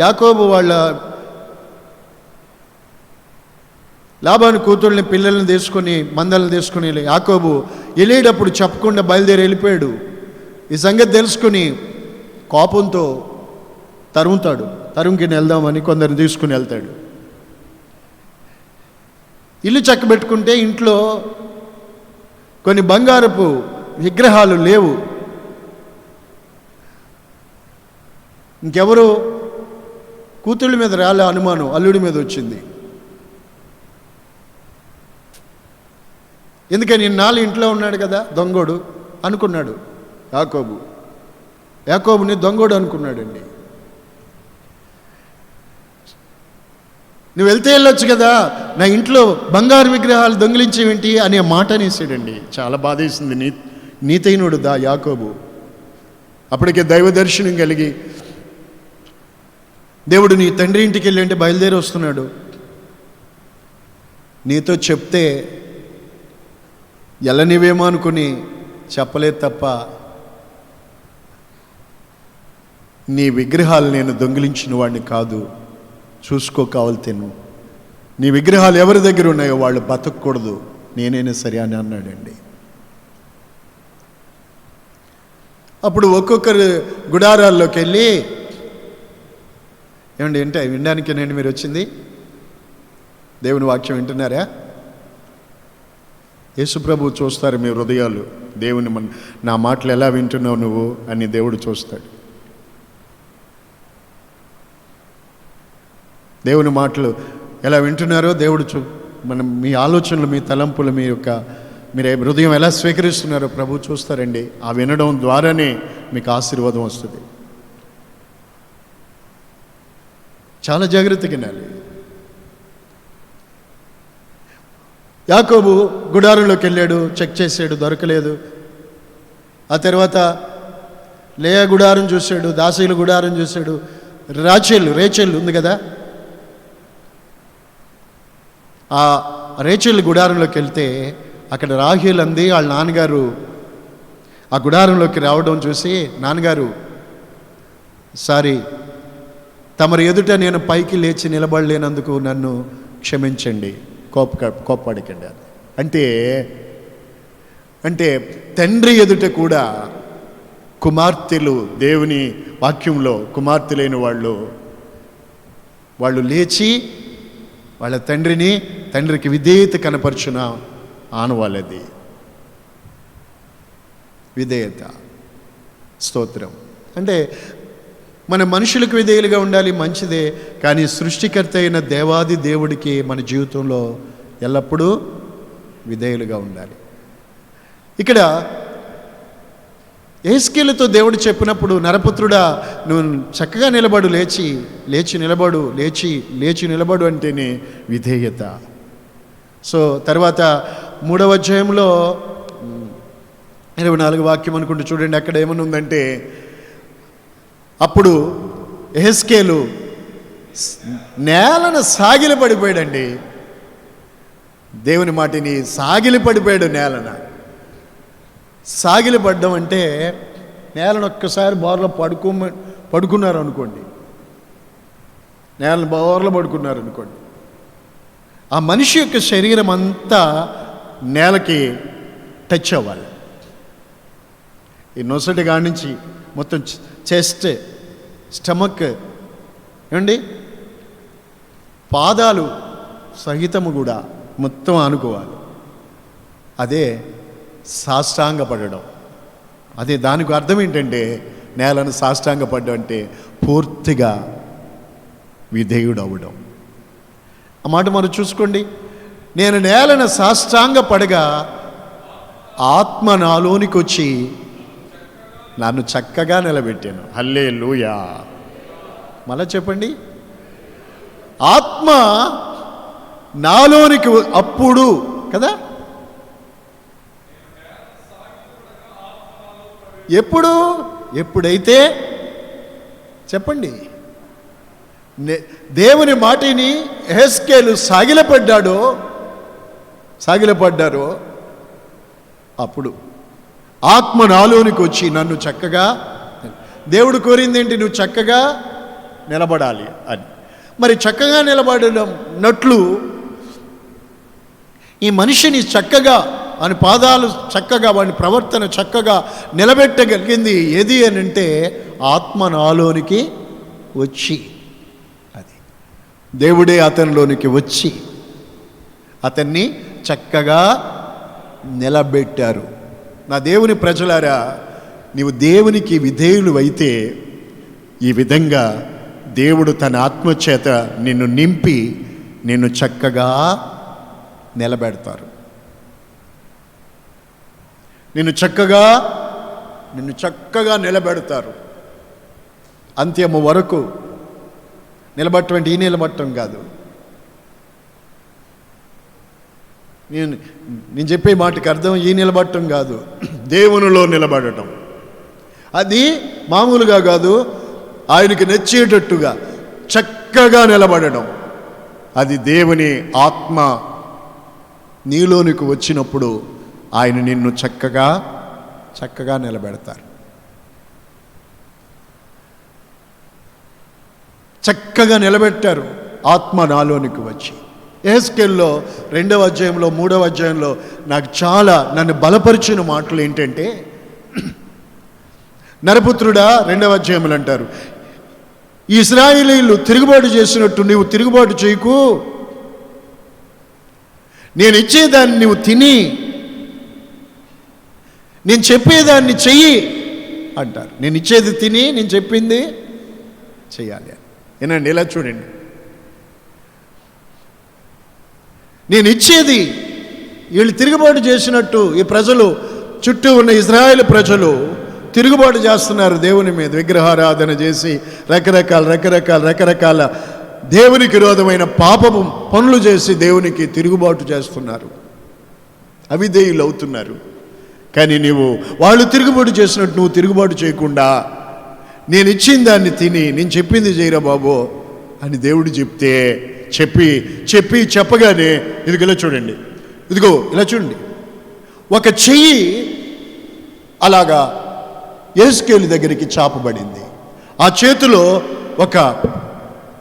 యాకోబు లాబాను కూతుళ్ళని పిల్లల్ని తీసుకొని మందలను తీసుకుని యాకోబు వెళ్ళేటప్పుడు చెప్పకుండా బయలుదేరి వెళ్ళిపోయాడు. ఈ సంగతి తెలుసుకుని కోపంతో తరుముకి వెళ్దామని కొందరిని తీసుకుని వెళ్తాడు. ఇల్లు చక్కబెట్టుకుంటే ఇంట్లో కొన్ని బంగారపు విగ్రహాలు లేవు. ఇంకెవరు కూతుళ్ళ మీద రాలే అనుమానం, అల్లుడి మీద వచ్చింది. ఎందుకని ఇన్నాళ్ళు ఇంట్లో ఉన్నాడు కదా దొంగోడు అనుకున్నాడు యాకోబుని దొంగోడు అనుకున్నాడండి. నువ్వు వెళ్తే వెళ్ళొచ్చు కదా, నా ఇంట్లో బంగారు విగ్రహాలు దొంగిలించేవేంటి అనే మాట అనేసాడండి. చాలా బాధేసింది నీతైనుడు యాకోబు. అప్పటికే దైవ దర్శనం కలిగి దేవుడు నీ తండ్రి ఇంటికి వెళ్ళి అంటే బయలుదేరి వస్తున్నాడు. నీతో చెప్తే ఎల్లనివేమో అనుకుని చెప్పలేదు తప్ప నీ విగ్రహాలు నేను దొంగిలించిన వాడిని కాదు, చూసుకో కావాలి తిను, నీ విగ్రహాలు ఎవరి దగ్గర ఉన్నాయో వాళ్ళు బతకూడదు, నేనైనా సరే అని అన్నాడండి. అప్పుడు ఒక్కొక్కరు గుడారాల్లోకి వెళ్ళి, ఏమండి ఏంటి వినడానికేనండి మీరు వచ్చింది? దేవుని వాక్యం వింటున్నారా? యేసుప్రభు చూస్తారు మీ హృదయాలు, దేవుని నా మాటలు ఎలా వింటున్నావు నువ్వు అని దేవుడు చూస్తాడు. దేవుని మాటలు ఎలా వింటున్నారో దేవుడు మీ ఆలోచనలు, మీ తలంపులు, మీరు హృదయం ఎలా స్వీకరిస్తున్నారో ప్రభు చూస్తారండి. ఆ వినడం ద్వారానే మీకు ఆశీర్వాదం వస్తుంది. చాలా జాగ్రత్తగా వినాలి. యాకోబు గుడారంలోకి వెళ్ళాడు, చెక్ చేశాడు, దొరకలేదు. ఆ తర్వాత లేయా గుడారం చూశాడు, దాసీల గుడారం చూశాడు, రేచెల్ ఉంది కదా, ఆ రేచెల్ గుడారంలోకి వెళ్తే అక్కడ రాహేల్ అంది. వాళ్ళ నాన్నగారు ఆ గుడారంలోకి రావడం చూసి, నాన్నగారు సారీ, తమరు ఎదుట నేను పైకి లేచి నిలబడలేనందుకు నన్ను క్షమించండి, కోప్పడకండి. అంటే తండ్రి ఎదుట కూడా కుమార్తెలు, దేవుని వాక్యంలో కుమార్తెలైన వాళ్ళు లేచి వాళ్ళ తండ్రికి విధేయత కనపరచున ఆనవాళ్ళది విధేయత. స్తోత్రం. అంటే మన మనుషులకు విధేయులుగా ఉండాలి, మంచిదే. కానీ సృష్టికర్త అయిన దేవాది దేవుడికి మన జీవితంలో ఎల్లప్పుడూ విధేయులుగా ఉండాలి. ఇక్కడ యెహెజ్కేలుతో దేవుడు చెప్పినప్పుడు, నరపుత్రుడా నువ్వు చక్కగా నిలబడు, లేచి నిలబడు అంటేనే విధేయత. సో తర్వాత 3వ అధ్యాయంలో 24 వాక్యం అనుకుంటూ చూడండి, అక్కడ ఏమని ఉందంటే, అప్పుడు యెహెజ్కేలు నేలను సాగిలి పడిపోయాడండి. దేవుని మాటిని సాగిలి పడిపోయాడు. సాగిలి పడ్డం అంటే నేలను ఒక్కసారి బోర్లో పడుకున్నారు అనుకోండి, నేలను బోర్లో పడుకున్నారు అనుకోండి, ఆ మనిషి యొక్క శరీరం అంతా నేలకి టచ్ అవ్వాలి. ఈ నొసటి కాడి నుంచి మొత్తం చెస్ట్, స్టమక్, ఏమండి పాదాలు సహితము కూడా మొత్తం ఆనుకోవాలి. అదే సాష్టాంగపడడం. అదే దానికి అర్థం ఏంటంటే, నేలను సాష్టాంగపడడం అంటే పూర్తిగా విధేయుడు అవ్వడం. ఆ మాట మనం చూసుకోండి. నేను నేలను సాష్టాంగపడగా ఆత్మ నాలోనికి వచ్చి నన్ను చక్కగా నిలబెట్టాను. హల్లెలూయా. మళ్ళా చెప్పండి. ఆత్మ నాలోనికి అప్పుడు కదా, ఎప్పుడైతే చెప్పండి దేవుని మాటిని యెహెజ్కేలు సాగిలపడ్డారో అప్పుడు ఆత్మ నాలోనికి వచ్చి నన్ను చక్కగా, దేవుడు కోరింది ఏంటి? నువ్వు చక్కగా నిలబడాలి అని. మరి చక్కగా నిలబడినట్లు ఈ మనిషిని చక్కగా, వాని పాదాలు చక్కగా, వాని ప్రవర్తన చక్కగా నిలబెట్టగలిగింది ఏది అని అంటే ఆత్మ నాలోనికి వచ్చి, అది దేవుడే అతనిలోనికి వచ్చి అతన్ని చక్కగా నిలబెట్టారు. నా దేవుని ప్రజలారా, నీవు దేవునికి విధేయులు అయితే ఈ విధంగా దేవుడు తన ఆత్మచేత నిన్ను నింపి నిన్ను చక్కగా నిలబెడతారు. నిన్ను చక్కగా నిలబెడతారు. అంత్యము వరకు నిలబట్టం అంటే ఈ నిలబట్టం కాదు. నేను చెప్పే మాటకి అర్థం ఈ నిలబడటం కాదు, దేవునిలో నిలబడటం. అది మామూలుగా కాదు, ఆయనకి నచ్చేటట్టుగా చక్కగా నిలబడడం. అది దేవుని ఆత్మ నీలోనికి వచ్చినప్పుడు ఆయన నిన్ను చక్కగా నిలబెడతారు. చక్కగా నిలబెట్టారు ఆత్మ నాలోనికి వచ్చి. యెహెజ్కేలులో 2వ అధ్యాయంలో 3వ అధ్యాయంలో నాకు చాలా నన్ను బలపరిచిన మాటలు ఏంటంటే, నరపుత్రుడా 2వ అధ్యాయంలో అంటారు, ఇశ్రాయేలీయులు తిరుగుబాటు చేసినట్టు నీవు తిరుగుబాటు చేయకు, నేను ఇచ్చేదాన్ని నువ్వు తిని నేను చెప్పేదాన్ని చెయ్యి అంటారు. నేను ఇచ్చేది తిని నేను చెప్పింది చెయ్యాలి. ఏనండి, ఇలా చూడండి, నేను ఇచ్చేది వీళ్ళు తిరుగుబాటు చేసినట్టు ఈ ప్రజలు, చుట్టూ ఉన్న ఇశ్రాయేలు ప్రజలు తిరుగుబాటు చేస్తున్నారు దేవుని మీద, విగ్రహారాధన చేసి రకరకాల దేవునికి విరోధమైన పాపము పనులు చేసి దేవునికి తిరుగుబాటు చేస్తున్నారు, అవిధేయులు అవుతున్నారు. కానీ నీవు వాళ్ళు తిరుగుబాటు చేసినట్టు నువ్వు తిరుగుబాటు చేయకుండా నేను ఇచ్చిన దాన్ని తిని నేను చెప్పింది చేయరా బాబు అని దేవుడు చెప్తే, చెప్పగానే ఇదిగో ఇలా చూడండి, ఇలా చూడండి, ఒక చెయ్యి అలాగా యెహెజ్కేలు దగ్గరికి చాపబడింది. ఆ చేతిలో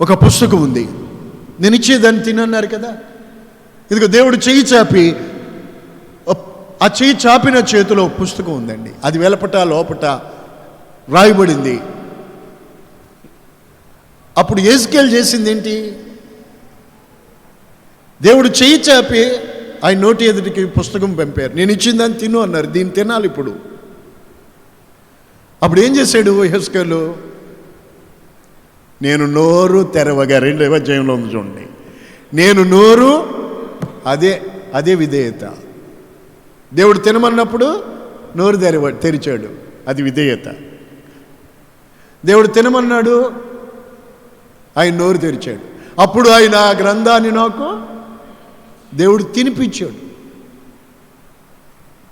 ఒక పుస్తకం ఉంది. నేను ఇచ్చేదాన్ని తినన్నారు కదా, ఇదిగో దేవుడు చెయ్యి చాపి, ఆ చెయ్యి చాపిన చేతిలో పుస్తకం ఉందండి. అది వెలపట లోపట రాయబడింది. అప్పుడు యెహెజ్కేలు చేసింది ఏంటి? దేవుడు చెయ్యి చాపి ఆయన నోటి ఎదుటికి పుస్తకం పంపారు. నేను ఇచ్చిన దాన్ని తిను అన్నారు, దీన్ని తినాలి ఇప్పుడు. అప్పుడు ఏం చేశాడు యెహెజ్కేలు? నేను నోరు తెరవగా, 2వ అధ్యాయంలో ఉంది చూడండి, నేను నోరు, అదే విధేయత. దేవుడు తినమన్నప్పుడు నోరు తెరిచాడు, అది విధేయత. దేవుడు తినమన్నాడు, ఆయన నోరు తెరిచాడు. అప్పుడు ఆయన ఆ గ్రంథాన్ని నాకు దేవుడు తినిపించాడు.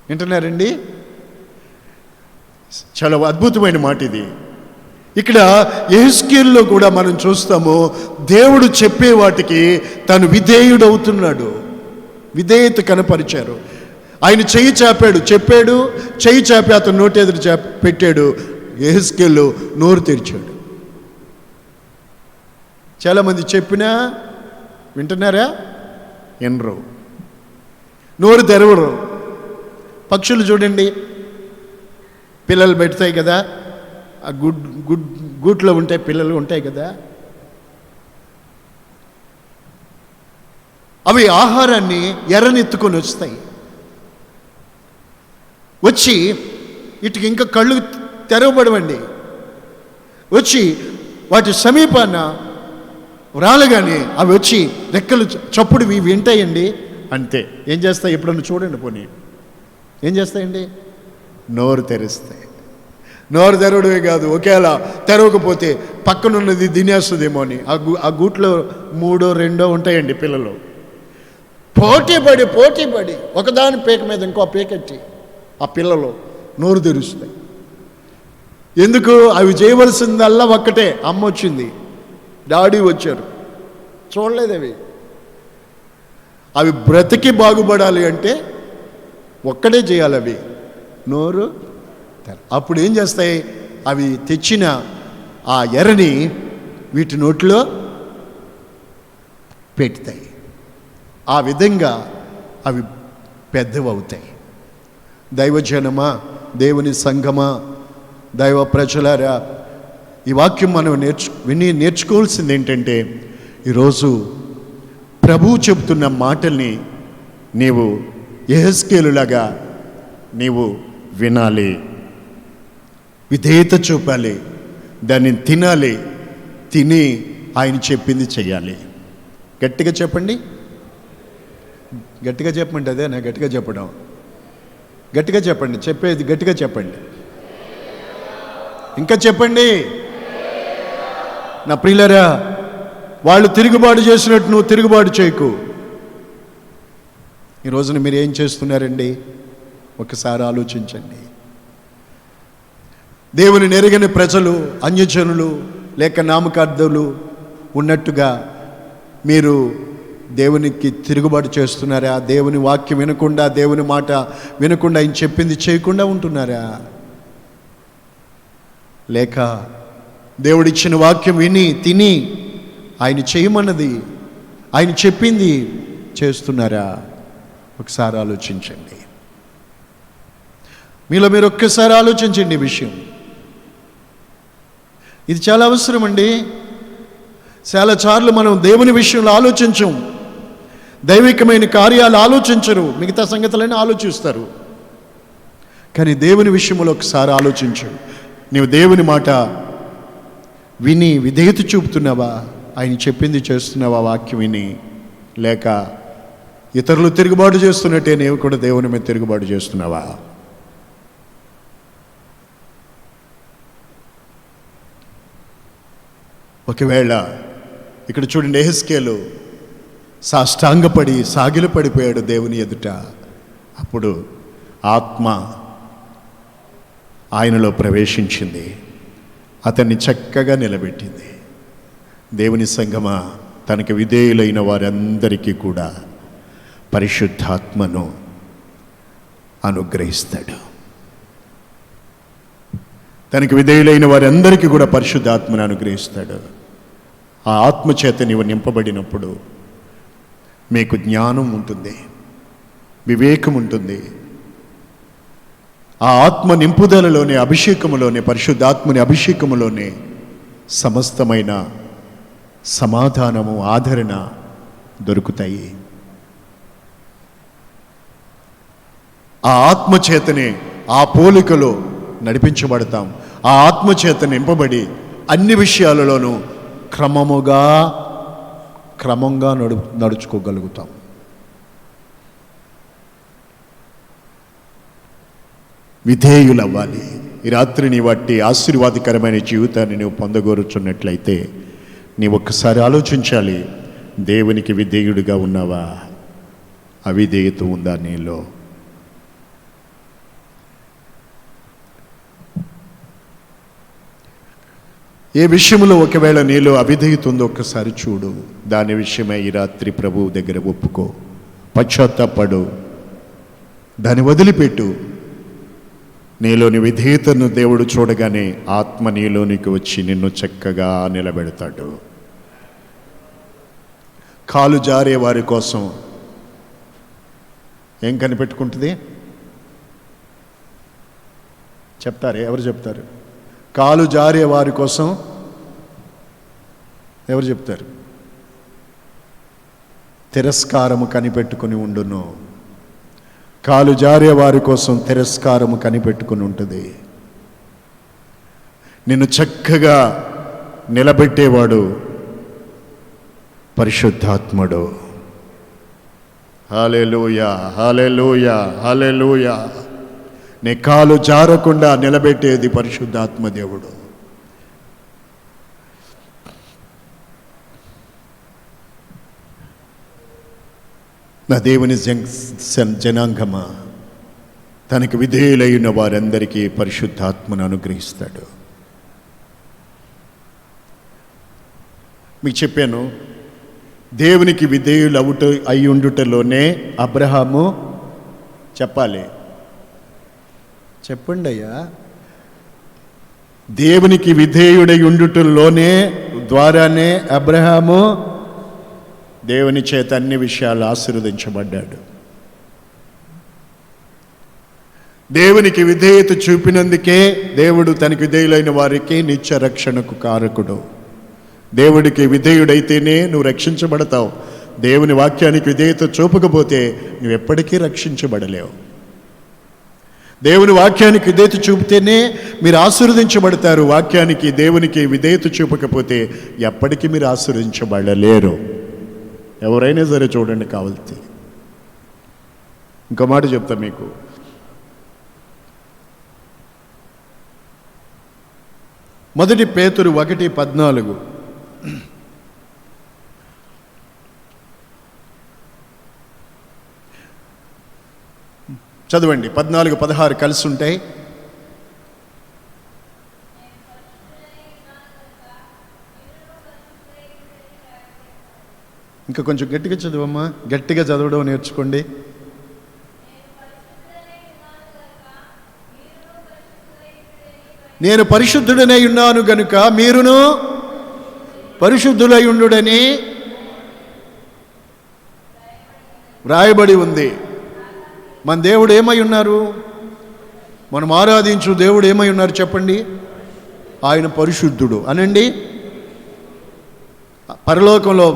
వింటున్నారండి? చాలా అద్భుతమైన మాట ఇది. ఇక్కడ యెహెజ్కేలులో కూడా మనం చూస్తాము, దేవుడు చెప్పే వాటికి తను విధేయుడవుతున్నాడు. విధేయత కనపరిచారు. ఆయన చెయ్యి చాపాడు, చెప్పాడు, చెయ్యి చాపి అతను నోటి ఎదురు పెట్టాడు. యెహెజ్కేలు నోరు తెరిచాడు. చాలామంది చెప్పినా వింటున్నారా? వినరు, నోరు తెరవరు. పక్షులు చూడండి, పిల్లలు పెడతాయి కదా, ఆ గూట్లో ఉంటాయి, పిల్లలు ఉంటాయి కదా, అవి ఆహారాన్ని ఎర్రనెత్తుకొని వస్తాయి. వచ్చి ఇటుకి ఇంకా కళ్ళు తెరవబడవండి. వచ్చి వాటి సమీపాన రాలగానే అవి వచ్చి రెక్కలు చప్పుడు ఇవి వింటాయండి. అంతే. ఏం చేస్తాయి? ఎప్పుడన్నా చూడండి పోనీ ఏం చేస్తాయండి? నోరు తెరుస్తాయి. నోరు తెరవడమే కాదు, ఒకేలా తెరవకపోతే పక్కనున్నది తినేస్తుందేమో అని ఆ గూట్లో 3, 2 ఉంటాయండి పిల్లలు. పోటీపడి ఒకదాని పీక మీద ఇంకో పీకెట్టి ఆ పిల్లలు నోరు తెరుస్తాయి. ఎందుకు? అవి చేయవలసిందల్లా ఒక్కటే. అమ్మ వచ్చింది, డాడీ వచ్చారు, చూడలేదు. అవి బ్రతికి బాగుపడాలి అంటే ఒక్కటే చేయాలి, అవి నోరు. అప్పుడు ఏం చేస్తాయి? అవి తెచ్చిన ఆ ఎర్రని వీటి నోట్లో పెడతాయి. ఆ విధంగా అవి పెద్దవవుతాయి. దైవజనమా, దేవుని సంఘమా, దైవ ప్రజలారా, ఈ వాక్యం మనం నేర్చుకోవాల్సింది ఏంటంటే, ఈరోజు ప్రభువు చెబుతున్న మాటల్ని నీవు యెహెజ్కేలులాగా నీవు వినాలి, విధేయత చూపాలి, దాన్ని తినాలి, తిని ఆయన చెప్పింది చెయ్యాలి. గట్టిగా చెప్పండి. గట్టిగా చెప్పండి. అదేనా గట్టిగా చెప్పడం? గట్టిగా చెప్పండి. చెప్పేది గట్టిగా చెప్పండి. ఇంకా చెప్పండి. నా ప్రియులారా, వాళ్ళు తిరుగుబాటు చేసినట్టు నువ్వు తిరుగుబాటు చేయకు. ఈ రోజున మీరు ఏం చేస్తున్నారండి? ఒకసారి ఆలోచించండి. దేవుని నెరగని ప్రజలు, అన్యజనులు లేక నామకార్థులు ఉన్నట్టుగా మీరు దేవునికి తిరుగుబాటు చేస్తున్నారా? దేవుని వాక్యం వినకుండా, దేవుని మాట వినకుండా, ఆయన చెప్పింది చేయకుండా ఉంటున్నారా? లేక దేవుడిచ్చిన వాక్యం విని తిని ఆయన చేయమన్నది, ఆయన చెప్పింది చేస్తున్నారా? ఒకసారి ఆలోచించండి. మీలో మీరు ఒక్కసారి ఆలోచించండి ఈ విషయం. ఇది చాలా అవసరం అండి. చాలా సార్లు మనం దేవుని విషయంలో ఆలోచించం, దైవికమైన కార్యాలు ఆలోచించరు, మిగతా సంగతులన్నీ ఆలోచిస్తారు. కానీ దేవుని విషయంలో ఒకసారి ఆలోచించు. నీవు దేవుని మాట విని విధేయత చూపుతున్నావా? ఆయన చెప్పింది చేస్తున్నావా వాక్యం విని? లేక ఇతరులు తిరుగుబాటు చేస్తున్నట్టే నీవు కూడా దేవుని మీద తిరుగుబాటు చేస్తున్నావా? ఒకవేళ ఇక్కడ చూడండి, యెహెజ్కేలు సాష్టాంగపడి సాగిలపడిపోయాడు దేవుని ఎదుట. అప్పుడు ఆత్మ ఆయనలో ప్రవేశించింది, అతన్ని చక్కగా నిలబెట్టింది. దేవుని సంగమా, తనకు విధేయులైన వారందరికీ కూడా పరిశుద్ధాత్మను అనుగ్రహిస్తాడు. తనకు విధేయులైన వారందరికీ కూడా పరిశుద్ధాత్మను అనుగ్రహిస్తాడు. ఆ ఆత్మచేత నీవు నింపబడినప్పుడు మీకు జ్ఞానం ఉంటుంది, వివేకం ఉంటుంది. ఆ ఆత్మ నింపుదలలోనే, అభిషేకములోనే, పరిశుద్ధాత్మని అభిషేకములోనే సమస్తమైన సమాధానము, ఆదరణ దొరుకుతాయి. ఆ ఆత్మచేతనే ఆ పోలికలో నడిపించబడతాం. ఆ ఆత్మచేత నింపబడి అన్ని విషయాలలోనూ క్రమంగా నడుచుకోగలుగుతాం. విధేయులవ్వాలి. ఈ రాత్రి నీ వాటి ఆశీర్వాదకరమైన జీవితాన్ని నువ్వు పొందగోరుచున్నట్లయితే నీవు ఒక్కసారి ఆలోచించాలి. దేవునికి విధేయుడిగా ఉన్నావా? అవిధేయత ఉందా నీలో? ఏ విషయంలో ఒకవేళ నీలో అవిధేయత ఉందో ఒక్కసారి చూడు. దాని విషయమై ఈ రాత్రి ప్రభువు దగ్గర ఒప్పుకో, పశ్చాత్తాపడు, దాన్ని వదిలిపెట్టు. నీలోని విధేయతను దేవుడు చూడగానే ఆత్మ నీలోనికి వచ్చి నిన్ను చక్కగా నిలబెడతాడు. కాలు జారే వారి కోసం ఏం కనిపెట్టుకుంటుంది? చెప్తారే? ఎవరు చెప్తారు? కాలు జారే వారి కోసం ఎవరు చెప్తారు? తిరస్కారము కనిపెట్టుకుని ఉండును. కాలు జారే వారి కోసం తిరస్కారము కనిపెట్టుకుని ఉంటుంది. నిన్ను చక్కగా నిలబెట్టేవాడు పరిశుద్ధాత్ముడు. హల్లెలూయా, హల్లెలూయా, హల్లెలూయా. నీ కాలు జారకుండా నిలబెట్టేది పరిశుద్ధాత్మ దేవుడు. నా దేవుని జనాంగమా, తనకు విధేయులైన వారందరికీ పరిశుద్ధాత్మను అనుగ్రహిస్తాడు. మీకు చెప్పాను, దేవునికి విధేయులు అయి ఉండుటలోనే అబ్రహాము, చెప్పాలి, చెప్పండి అయ్యా, దేవునికి విధేయుడై ఉండుటలోనే ద్వారానే అబ్రహాము దేవుని చేత అన్ని విషయాలు ఆశీర్వదించబడ్డాడు. దేవునికి విధేయత చూపినందుకే దేవుడు తనకి విధేయులైన వారికి నిత్య రక్షణకు కారకుడు. దేవుడికి విధేయుడైతేనే నువ్వు రక్షించబడతావు. దేవుని వాక్యానికి విధేయత చూపకపోతే నువ్వు ఎప్పటికీ రక్షించబడలేవు. దేవుని వాక్యానికి విధేయత చూపితేనే మీరు ఆశీర్వదించబడతారు. వాక్యానికి దేవునికి విధేయత చూపకపోతే ఎప్పటికీ మీరు ఆశీర్వదించబడలేరు. ఎవరైనా సరే చూడండి, కావాల్సి. ఇంకో మాట చెప్తా మీకు. మొదటి పేతురు 1:14. చదవండి. 14, 16 కలిసి ఉంటాయి. ఇంకా కొంచెం గట్టిగా చదవమ్మా, గట్టిగా చదవడం నేర్చుకోండి. నేను పరిశుద్ధుడనై ఉన్నాను గనుక మీరును పరిశుద్ధులై ఉండుడని వ్రాయబడి ఉంది. మన దేవుడు ఏమై ఉన్నారు? మనం ఆరాధించు దేవుడు ఏమై ఉన్నారు చెప్పండి? ఆయన పరిశుద్ధుడు అనండి. పరలోకంలో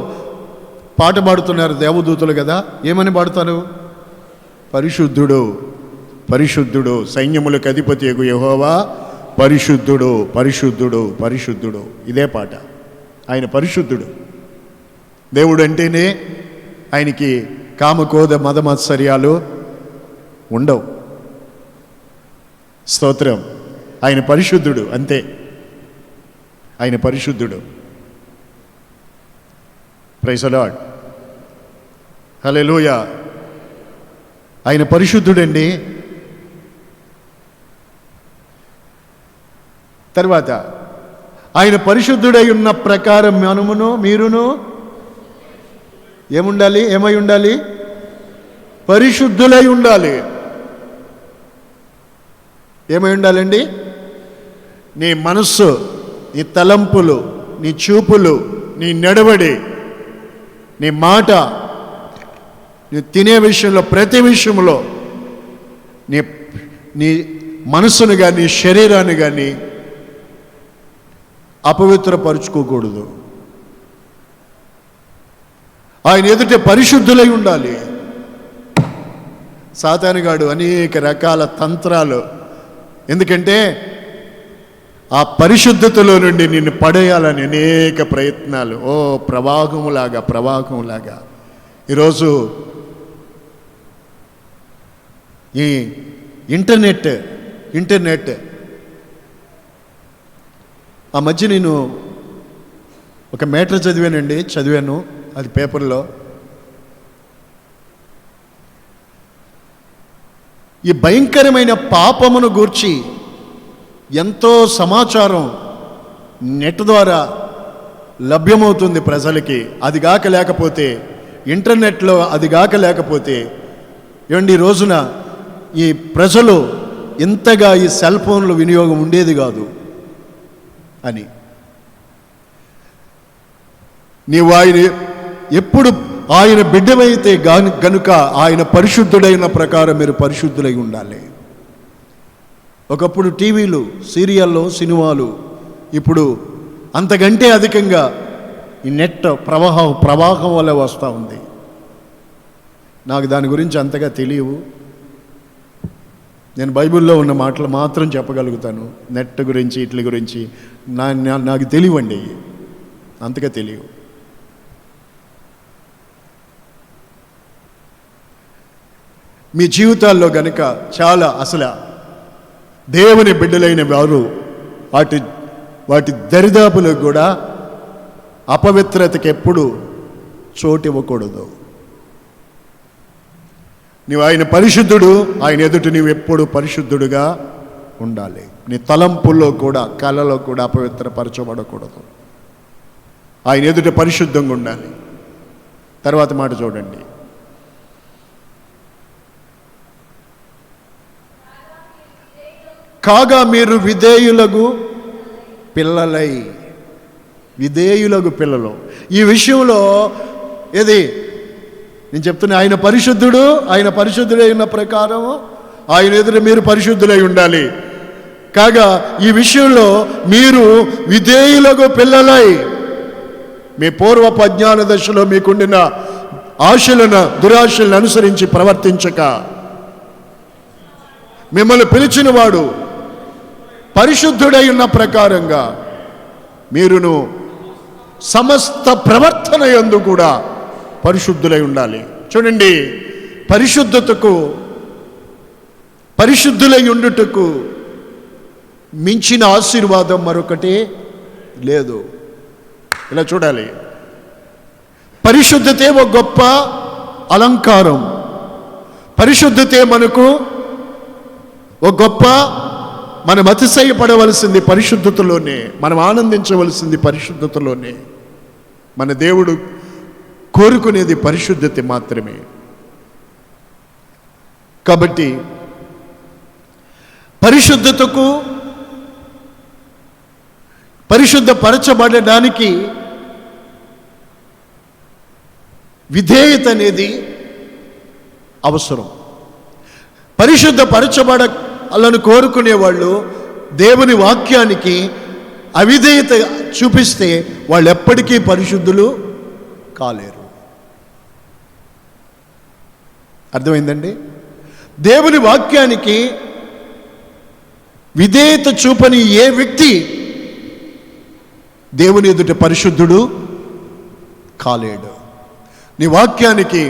పాట పాడుతున్నారు దేవదూతలు కదా, ఏమని పాడుతారు? పరిశుద్ధుడు, పరిశుద్ధుడు, సైన్యములకు అధిపతి యెహోవా పరిశుద్ధుడు, పరిశుద్ధుడు, పరిశుద్ధుడు. ఇదే పాట. ఆయన పరిశుద్ధుడు. దేవుడు అంటేనే ఆయనకి కామకోద మదమత్సర్యాలు ఉండవు. స్తోత్రం. ఆయన పరిశుద్ధుడు, అంతే. ఆయన పరిశుద్ధుడు. Praise the lord. హల్లెలూయా. ఆయన పరిశుద్ధుడండి. తర్వాత ఆయన పరిశుద్ధుడై ఉన్న ప్రకారం మీరును ఏముండాలి? ఏమై ఉండాలి? పరిశుద్ధులై ఉండాలి. ఏమై ఉండాలండి? నీ మనస్సు, నీ తలంపులు, నీ చూపులు, నీ నడవడి, నీ మాట, నీ తినే విషయంలో, ప్రతి విషయంలో నీ మనసును కానీ శరీరాన్ని కానీ అపవిత్రపరుచుకోకూడదు. ఆయన ఎదుట పరిశుద్ధులై ఉండాలి. సాతానుగాడు అనేక రకాల తంత్రాలు, ఎందుకంటే ఆ పరిశుద్ధతలో నుండి నిన్ను పడేయాలని అనేక ప్రయత్నాలు. ప్రవాహంలాగా ఈరోజు ఈ ఇంటర్నెట్ ఆ మధ్య నేను ఒక మ్యాటర్ చదివాను అది పేపర్లో. ఈ భయంకరమైన పాపమును గూర్చి ఎంతో సమాచారం నెట్ ద్వారా లభ్యమవుతుంది ప్రజలకి. అది గాక లేకపోతే, ఇంటర్నెట్లో అది గాక లేకపోతే ఏమండి, ఈ రోజున ఈ ప్రజలు ఇంతగా ఈ సెల్ ఫోన్ల వినియోగం ఉండేది కాదు అని. నీవు ఆయన ఎప్పుడు ఆయన బిడ్డమైతే గనుక ఆయన పరిశుద్ధుడైన ప్రకారం మీరు పరిశుద్ధులై ఉండాలి. ఒకప్పుడు టీవీలు, సీరియల్లో, సినిమాలు, ఇప్పుడు అంతకంటే అధికంగా ఈ నెట్ ప్రవాహం వల్ల వస్తూ ఉంది. నాకు దాని గురించి అంతగా తెలియవు. నేను బైబిల్లో ఉన్న మాటలు మాత్రం చెప్పగలుగుతాను. నెట్ గురించి వీటి గురించి నాకు తెలియండి, అంతగా తెలియవు. మీ జీవితాల్లో గనుక చాలా అసలు దేవుని బిడ్డలైన వారు వాటి దరిదాపులకు కూడా అపవిత్రతకి ఎప్పుడు చోటు ఇవ్వకూడదు. నీవు ఆయన పరిశుద్ధుడు, ఆయన ఎదుట నీవు ఎప్పుడు పరిశుద్ధుడుగా ఉండాలి. నీ తలంపుల్లో కూడా కళలో కూడా అపవిత్రపరచబడకూడదు. ఆయన ఎదుట పరిశుద్ధంగా ఉండాలి. తర్వాత మాట చూడండి, కాగా మీరు విధేయులకు పిల్లలై. విధేయులకు పిల్లలు. ఈ విషయంలో ఏది నేను చెప్తున్నా, ఆయన పరిశుద్ధుడు, ఆయన పరిశుద్ధుడై ఉన్న ప్రకారం ఆయన ఎదుట మీరు పరిశుద్ధులై ఉండాలి. కాగా ఈ విషయంలో మీరు విధేయులకు పిల్లలై, మీ పూర్వపు అజ్ఞాన దశలో మీకుండిన ఆశలను దురాశలను అనుసరించి ప్రవర్తించక, మిమ్మల్ని పిలిచిన వాడు పరిశుద్ధుడై ఉన్న ప్రకారంగా మీరును సమస్త ప్రవర్తన యందు కూడా పరిశుద్ధులై ఉండాలి. చూడండి, పరిశుద్ధులై ఉండుటకు మించిన ఆశీర్వాదం మరొకటి లేదు. ఇలా చూడాలి, పరిశుద్ధతే ఒక గొప్ప అలంకారం. పరిశుద్ధతే మనకు ఒక గొప్ప, మనం అతిశయపడవలసింది పరిశుద్ధతలోనే, మనం ఆనందించవలసింది పరిశుద్ధతలోనే. మన దేవుడు కోరుకునేది పరిశుద్ధత మాత్రమే. కాబట్టి పరిశుద్ధపరచబడడానికి విధేయత అనేది అవసరం. పరిశుద్ధపరచబడాలని కోరుకునే వాళ్ళు దేవుని వాక్యానికి అవిధేయత చూపిస్తే వాళ్ళు ఎప్పటికీ పరిశుద్ధులు కాలేరు. అర్థమైందండి? దేవుని వాక్యానికి విధేయత చూపని ఏ వ్యక్తి దేవుని ఎదుట పరిశుద్ధుడు కాలేడు. నీ వాక్యానికి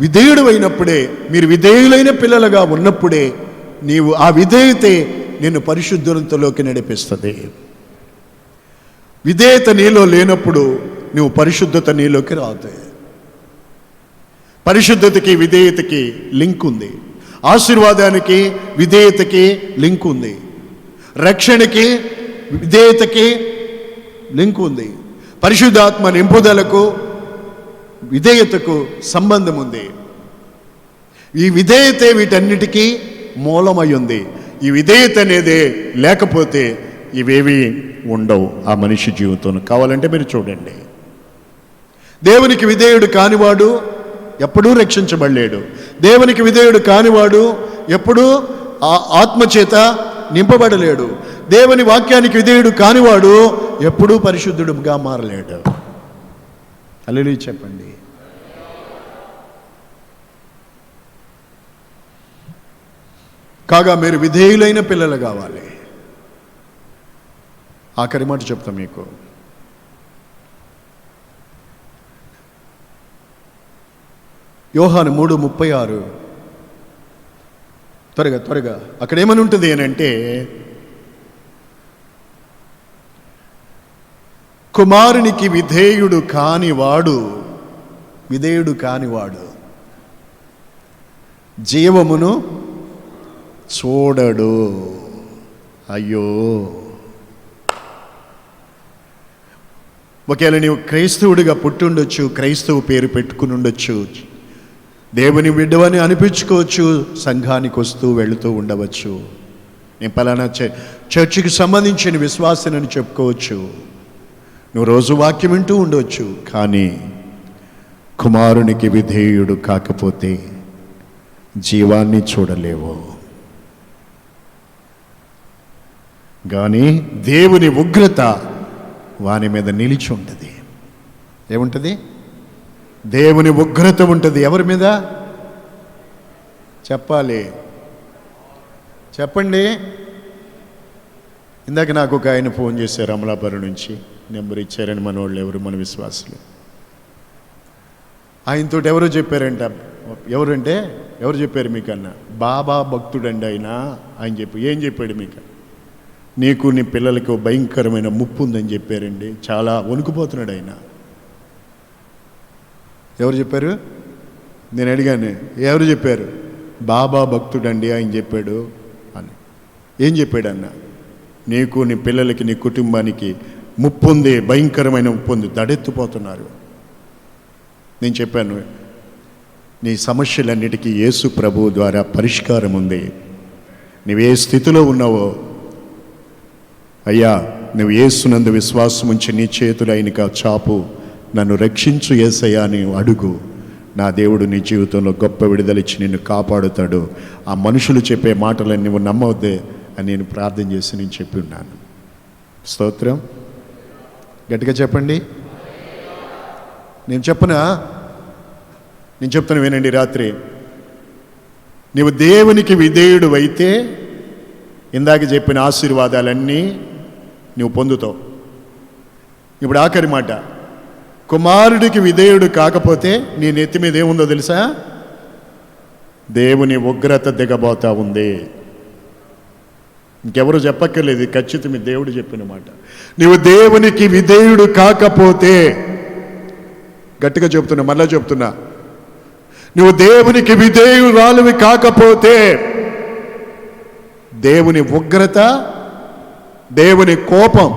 విధేయుడు అయినప్పుడే, మీరు విధేయులైన పిల్లలుగా ఉన్నప్పుడే నీవు ఆ విధేయతే నిన్ను పరిశుద్ధతలోకి నడిపిస్తుంది. విధేయత నీలో లేనప్పుడు నువ్వు పరిశుద్ధత నీలోకి రాదు. పరిశుద్ధతకి విధేయతకి లింక్ ఉంది. ఆశీర్వాదానికి విధేయతకి లింక్ ఉంది. రక్షణకి విధేయతకి లింక్ ఉంది. పరిశుద్ధాత్మ నింపుదలకు విధేయతకు సంబంధం ఉంది. ఈ విధేయతే వీటన్నిటికీ మూలమై ఉంది. ఈ విధేయత అనేదే లేకపోతే ఇవేవి ఉండవు ఆ మనిషి జీవితం. కావాలంటే మీరు చూడండి, దేవునికి విధేయుడు కానివాడు ఎప్పుడూ రక్షించబడలేడు. దేవునికి విధేయుడు కానివాడు ఎప్పుడూ ఆత్మచేత నింపబడలేడు. దేవుని వాక్యానికి విధేయుడు కానివాడు ఎప్పుడూ పరిశుద్ధుడుగా మారలేడు. హల్లెలూయా చెప్పండి. కాగా మీరు విధేయులైన పిల్లలు కావాలి. ఆఖరి మాట చెప్తా మీకు. యోహాను 3:36. త్వరగా అక్కడ ఏమని ఉంటుంది అనంటే, కుమారునికి విధేయుడు కానివాడు జీవమును చూడడు. అయ్యో, ఒకవేళ నీవు క్రైస్తవుడిగా పుట్టుండొచ్చు, క్రైస్తవ పేరు పెట్టుకుని ఉండొచ్చు, దేవుని బిడ్డవని అనిపించుకోవచ్చు, సంఘానికి వస్తూ వెళుతూ ఉండవచ్చు, నేను పలానా చర్చికి సంబంధించిన విశ్వాసనని చెప్పుకోవచ్చు, నువ్వు రోజు వాక్యం వింటూ ఉండవచ్చు, కానీ కుమారునికి విధేయుడు కాకపోతే జీవాన్ని చూడలేవు. కానీ దేవుని ఉగ్రత వాని మీద నిలిచి ఉంటుంది. ఏముంటుంది? దేవుని ఉగ్రత ఉంటుంది. ఎవరి మీద చెప్పాలి? చెప్పండి. ఇందాక నాకు ఒక ఆయన ఫోన్ చేశారు అమలాపురం నుంచి, నెంబర్ ఇచ్చారని మన వాళ్ళు ఎవరు, మన విశ్వాసులు. ఆయనతోటి ఎవరో చెప్పారంట. ఎవరంటే ఎవరు చెప్పారు మీకన్నా? బాబా భక్తుడండి ఆయన చెప్పి. ఏం చెప్పాడు మీకు? నీకు నీ పిల్లలకి భయంకరమైన ముప్పు ఉందని చెప్పారండి. చాలా వణుకుపోతున్నాడు ఆయన. ఎవరు చెప్పారు? నేను అడిగాను, ఎవరు చెప్పారు? బాబా భక్తుడండి ఆయన చెప్పాడు అని. ఏం చెప్పాడు అన్న? నీకు నీ పిల్లలకి నీ కుటుంబానికి ముప్పు ఉంది, భయంకరమైన ముప్పు ఉంది, దడెత్తిపోతున్నారు. నేను చెప్పాను, నీ సమస్యలన్నిటికీ యేసు ప్రభువు ద్వారా పరిష్కారం ఉంది. నువ్వే స్థితిలో ఉన్నావో, అయ్యా నువ్వు యేసునందు విశ్వాసం ఉంచి నీ చేతులు ఆయనక చాపు, నన్ను రక్షించు యేసయ్యా అని అడుగు. నా దేవుడు నీ జీవితంలో గొప్ప విడుదలిచ్చి నిన్ను కాపాడుతాడు. ఆ మనుషులు చెప్పే మాటలని నువ్వు నమ్మవద్దే అని నేను ప్రార్థన చేసి నేను చెప్పి ఉన్నాను. స్తోత్రం. గట్టిగా చెప్పండి. నేను చెప్తాను వినండి. రాత్రి నీవు దేవునికి విధేయుడు అయితే ఇందాక చెప్పిన ఆశీర్వాదాలన్నీ నువ్వు పొందుతావు. ఇప్పుడు ఆఖరి మాట, కుమారుడికి విధేయుడు కాకపోతే నీ నెత్తి మీద ఏముందో తెలుసా? దేవుని ఉగ్రత దిగబోతా ఉంది. ఇంకెవరు చెప్పక్కర్లేదు, ఖచ్చితంగా దేవుడు చెప్పిన మాట. నీవు దేవునికి విధేయుడు కాకపోతే, గట్టిగా చెప్తున్నా, మళ్ళా చెప్తున్నా, నువ్వు దేవునికి విధేయురాలువి కాకపోతే దేవుని ఉగ్రత, దేవుని కోపం,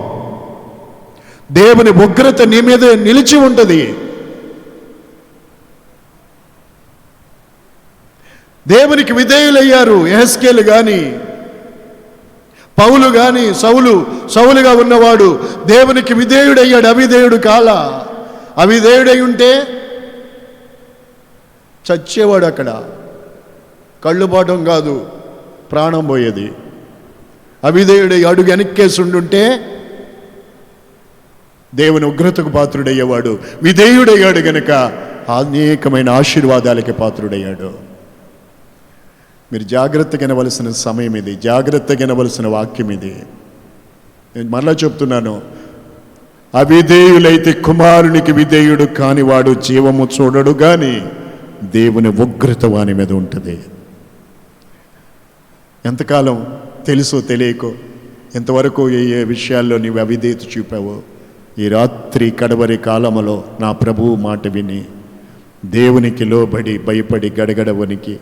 దేవుని ఉగ్రత నీ మీద నిలిచి ఉంటుంది. దేవునికి విధేయులయ్యారు యెహెజ్కేలు కానీ, పౌలు కానీ, సౌలుగా ఉన్నవాడు దేవునికి విధేయుడయ్యాడు, అవిధేయుడు కాల. అవిధేయుడై ఉంటే చచ్చేవాడు అక్కడ. కళ్ళు పోవడం కాదు, ప్రాణం పోయేది. అవిధేయుడై అడుగు వెనక్కేసి ఉండుంటే దేవుని ఉగ్రతకు పాత్రుడయ్యేవాడు. విధేయుడయ్యాడు గనక అనేకమైన ఆశీర్వాదాలకి పాత్రుడయ్యాడు. మీరు జాగ్రత్తగా వినవలసిన సమయం ఇది, జాగ్రత్తగా వినవలసిన వాక్యం ఇది. నేను మరలా చెప్తున్నాను, అవిధేయులైతే కుమారునికి విధేయుడు కానివాడు జీవము చూడడు కానీ దేవుని ఉగ్రత వాని మీద ఉంటుంది. ఎంతకాలం తెలుసో తెలియకో ఎంతవరకు ఏ విషయాల్లో నీవు అవిధేయత చూపావో, ఈ రాత్రి కడవరి కాలములో నా ప్రభువు మాట విని దేవునికి లోబడి భయపడి గడగడ వణికి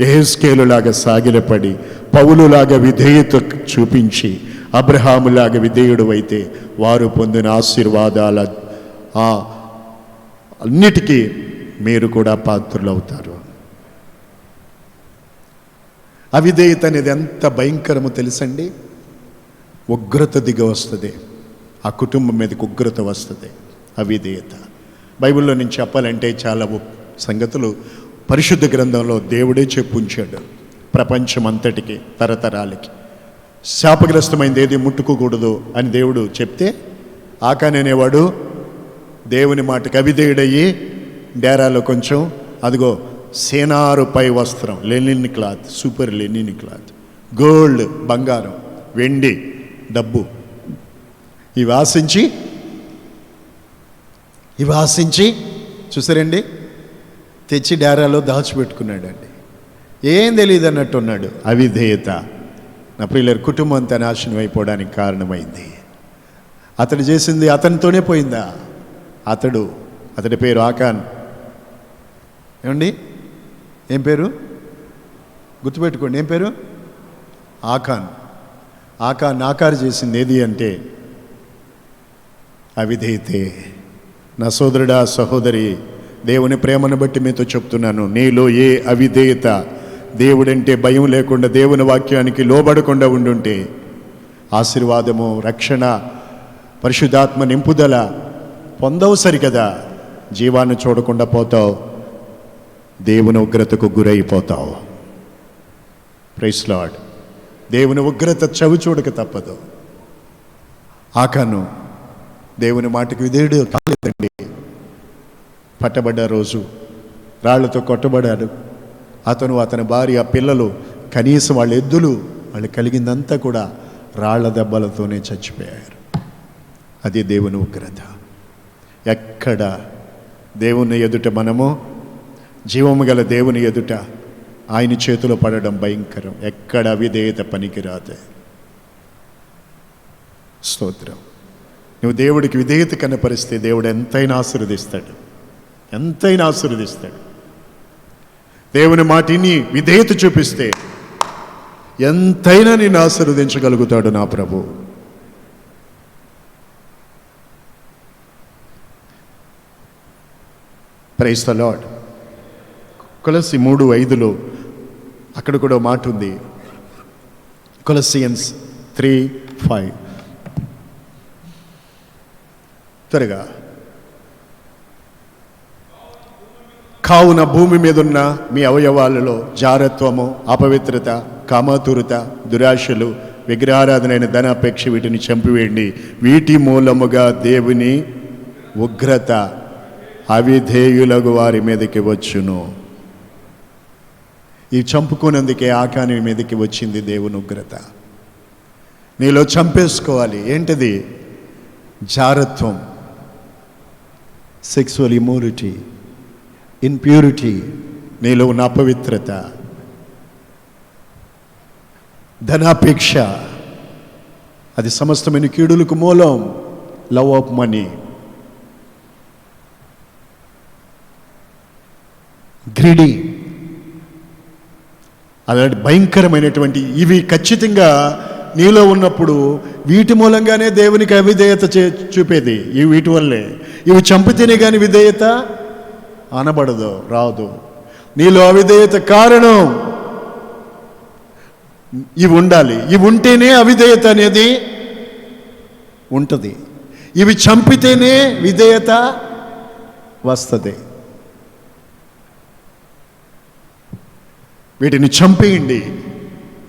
యెహెజ్కేలులాగా సాగిలపడి, పౌలులాగా విధేయత చూపించి అబ్రహాములాగా విధేయుడు అయితే వారు పొందిన ఆశీర్వాదాల అన్నిటికీ మీరు కూడా పాత్రులవుతారు. అవిధేయత అనేది ఎంత భయంకరమో తెలుసండి. ఉగ్రత దిగ వస్తుంది, ఆ కుటుంబం మీదకి ఉగ్రత వస్తుంది. అవిధేయత బైబిల్లో నేను చెప్పాలంటే చాలా సంగతులు పరిశుద్ధ గ్రంథంలో దేవుడే చెప్పుంచాడు. ప్రపంచం అంతటికి, తరతరాలకి శాపగ్రస్తమైంది ఏది ముట్టుకోకూడదు అని దేవుడు చెప్తే, ఆకాన్ అనేవాడు దేవుని మాటకి అవిధేయుడయ్యి డేరాలో కొంచెం అదిగో సేనారు పై వస్త్రం, linen cloth, super linen cloth, gold, బంగారం, వెండి, డబ్బు ఇవి ఆశించి చూసారండి, తెచ్చి డేరాలో దాచిపెట్టుకున్నాడండి. ఏం తెలియదు అన్నట్టు ఉన్నాడు. అవిధేయత నా ప్రియులారా కుటుంబం అంతా నాశనం అయిపోవడానికి కారణమైంది. అతడు చేసింది అతనితోనే పోయిందా? అతడి పేరు ఆకాన్. ఏమండి, ఏం పేరు గుర్తుపెట్టుకోండి, ఏం పేరు? ఆకాన్. ఆకారు చేసింది ఏది అంటే అవిధేయతే. నా సోదరుడా, సహోదరి, దేవుని ప్రేమను బట్టి మీతో చెప్తున్నాను, నీలో ఏ అవిధేయత, దేవుడంటే భయం లేకుండా దేవుని వాక్యానికి లోబడకుండా ఉండుంటే ఆశీర్వాదము, రక్షణ, పరిశుద్ధాత్మ నింపుదల పొందవు సరికదా, జీవాన్ని చూడకుండా పోతావు, దేవుని ఉగ్రతకు గురైపోతావు. Praise lord. దేవుని ఉగ్రత చవి చూడక తప్పదు. ఆకాను దేవుని మాటకి విధేయుడు కాలేదండి. పట్టబడ్డ రోజు రాళ్లతో కొట్టబడ్డాడు. అతను, అతని భార్య, పిల్లలు, కనీసం వాళ్ళ ఎద్దులు వాళ్ళు కలిగిందంతా కూడా రాళ్ల దెబ్బలతోనే చచ్చిపోయారు. అది దేవుని ఉగ్రత. ఎక్కడ దేవుని ఎదుట మనము, జీవము గల దేవుని ఎదుట ఆయన చేతిలో పడడం భయంకరం. ఎక్కడ అవిధేయత పనికిరాదు. స్తోత్రం. నువ్వు దేవుడికి విధేయత కనపరిస్తే దేవుడు ఎంతైనా ఆశీర్వదిస్తాడు, ఎంతైనా ఆశీర్వదిస్తాడు. దేవుని మాటిని విధేయత చూపిస్తే ఎంతైనా నిన్ను ఆశీర్వదించగలుగుతాడు నా ప్రభు. Praise the lord. కొలస్సీ 3:5 అక్కడ కూడా మాట ఉంది. కొలస్సియన్స్ 3:5 త్వరగా. కావున భూమి మీద ఉన్న మీ అవయవాలలో జారత్వము, అపవిత్రత, కామాతురత, దురాశలు, విగ్రహారాధనైన ధనాపేక్ష వీటిని చంపివేయండి. వీటి మూలముగా దేవుని ఉగ్రత అవిధేయులకు వారి మీదకి వచ్చును. ఈ చంపుకున్నందుకే ఆకాని మీదకి వచ్చింది దేవుని ఉగ్రత. నీలో చంపేసుకోవాలి. ఏంటిది? జారత్వం, సెక్సువల్ ఇమ్మోరిటీ, ఇంప్యూరిటీ, నీలో ఉన్న అపవిత్రత, ధనాపేక్ష, అది సమస్తమైన కీడులకు మూలం. లవ్ ఆఫ్ మనీ, గ్రీడీ, అలాంటి భయంకరమైనటువంటి ఇవి ఖచ్చితంగా నీలో ఉన్నప్పుడు వీటి మూలంగానే దేవునికి అవిధేయత చూపేది. వీటి వల్లే. ఇవి చంపితేనే కానీ విధేయత అనబడదు, రాదు. నీలో అవిధేయత కారణం ఇవి ఉండాలి. ఇవి ఉంటేనే అవిధేయత అనేది ఉంటుంది. ఇవి చంపితేనే విధేయత వస్తుంది. వీటిని చంపేయండి.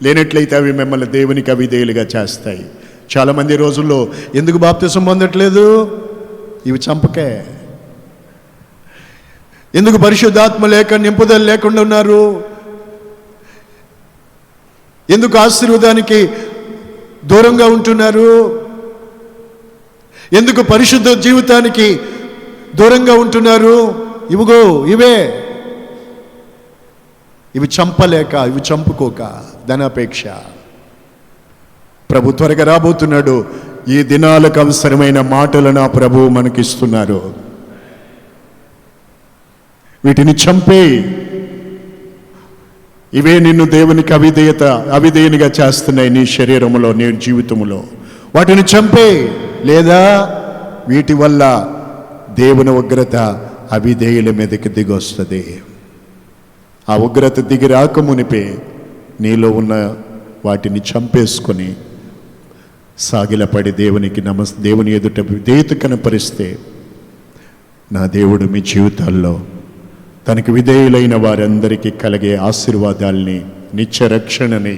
లేనట్లయితే అవి మిమ్మల్ని దేవునికి అవిధేయులుగా చేస్తాయి. చాలామంది రోజుల్లో ఎందుకు బాప్తిసం పొందట్లేదు? ఇవి చంపకే. ఎందుకు పరిశుద్ధాత్మ లేక నింపుదల లేకుండా ఉన్నారు? ఎందుకు ఆశీర్వాదానికి దూరంగా ఉంటున్నారు? ఎందుకు పరిశుద్ధ జీవితానికి దూరంగా ఉంటున్నారు? ఇవిగో ఇవే. ఇవి చంపలేక, ఇవి చంపుకోక, ధనాపేక్ష. ప్రభు త్వరగా రాబోతున్నాడు. ఈ దినాలకు అవసరమైన మాటలను ఆ ప్రభువు మనకిస్తున్నారు. వీటిని చంపే. ఇవే నిన్ను దేవునికి అవిధేయునిగా చేస్తున్నాయి నీ శరీరంలో, నీ జీవితంలో. వాటిని చంపే. లేదా వీటి వల్ల దేవుని ఉగ్రత అవిధేయుల మీదకి దిగొస్తుంది. ఆ ఉగ్రత దిగి రాకమునిపే నీలో ఉన్న వాటిని చంపేసుకొని సాగిలపడి దేవుని ఎదుట విధేయత కనపరిస్తే నా దేవుడు మీ జీవితాల్లో తనకి విధేయులైన వారందరికీ కలిగే ఆశీర్వాదాల్ని, నిత్యరక్షణని,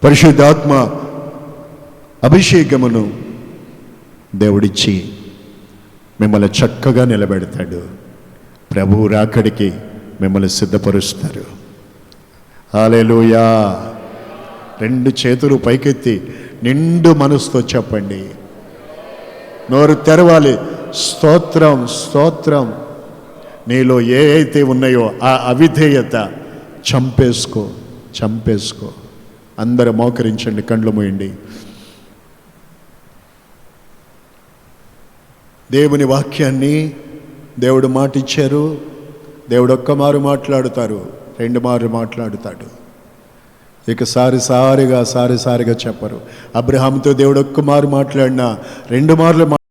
పరిశుద్ధాత్మ అభిషేకమును దేవుడిచ్చి మిమ్మల్ని చక్కగా నిలబెడతాడు. ప్రభువు రాకడికి మిమ్మల్ని సిద్ధపరుస్తారు. హల్లెలూయా. 2 చేతులు పైకెత్తి నిండు మనసుతో చెప్పండి. నోరు తెరవాలి. స్తోత్రం, స్తోత్రం. నీలో ఏ అయితే ఉన్నాయో ఆ అవిధేయత చంపేసుకో, చంపేసుకో. అందరూ మోకరించండి, కళ్ళు మూయండి. దేవుని వాక్యాన్ని దేవుడు మాట ఇచ్చారు. దేవుడు ఒక్క మారు మాట్లాడుతారు, 2 మార్లు మాట్లాడుతాడు. ఇక సారిసారిగా చెప్పరు. అబ్రహాముతో దేవుడు ఒక్క మారు మాట్లాడినా 2 మార్లు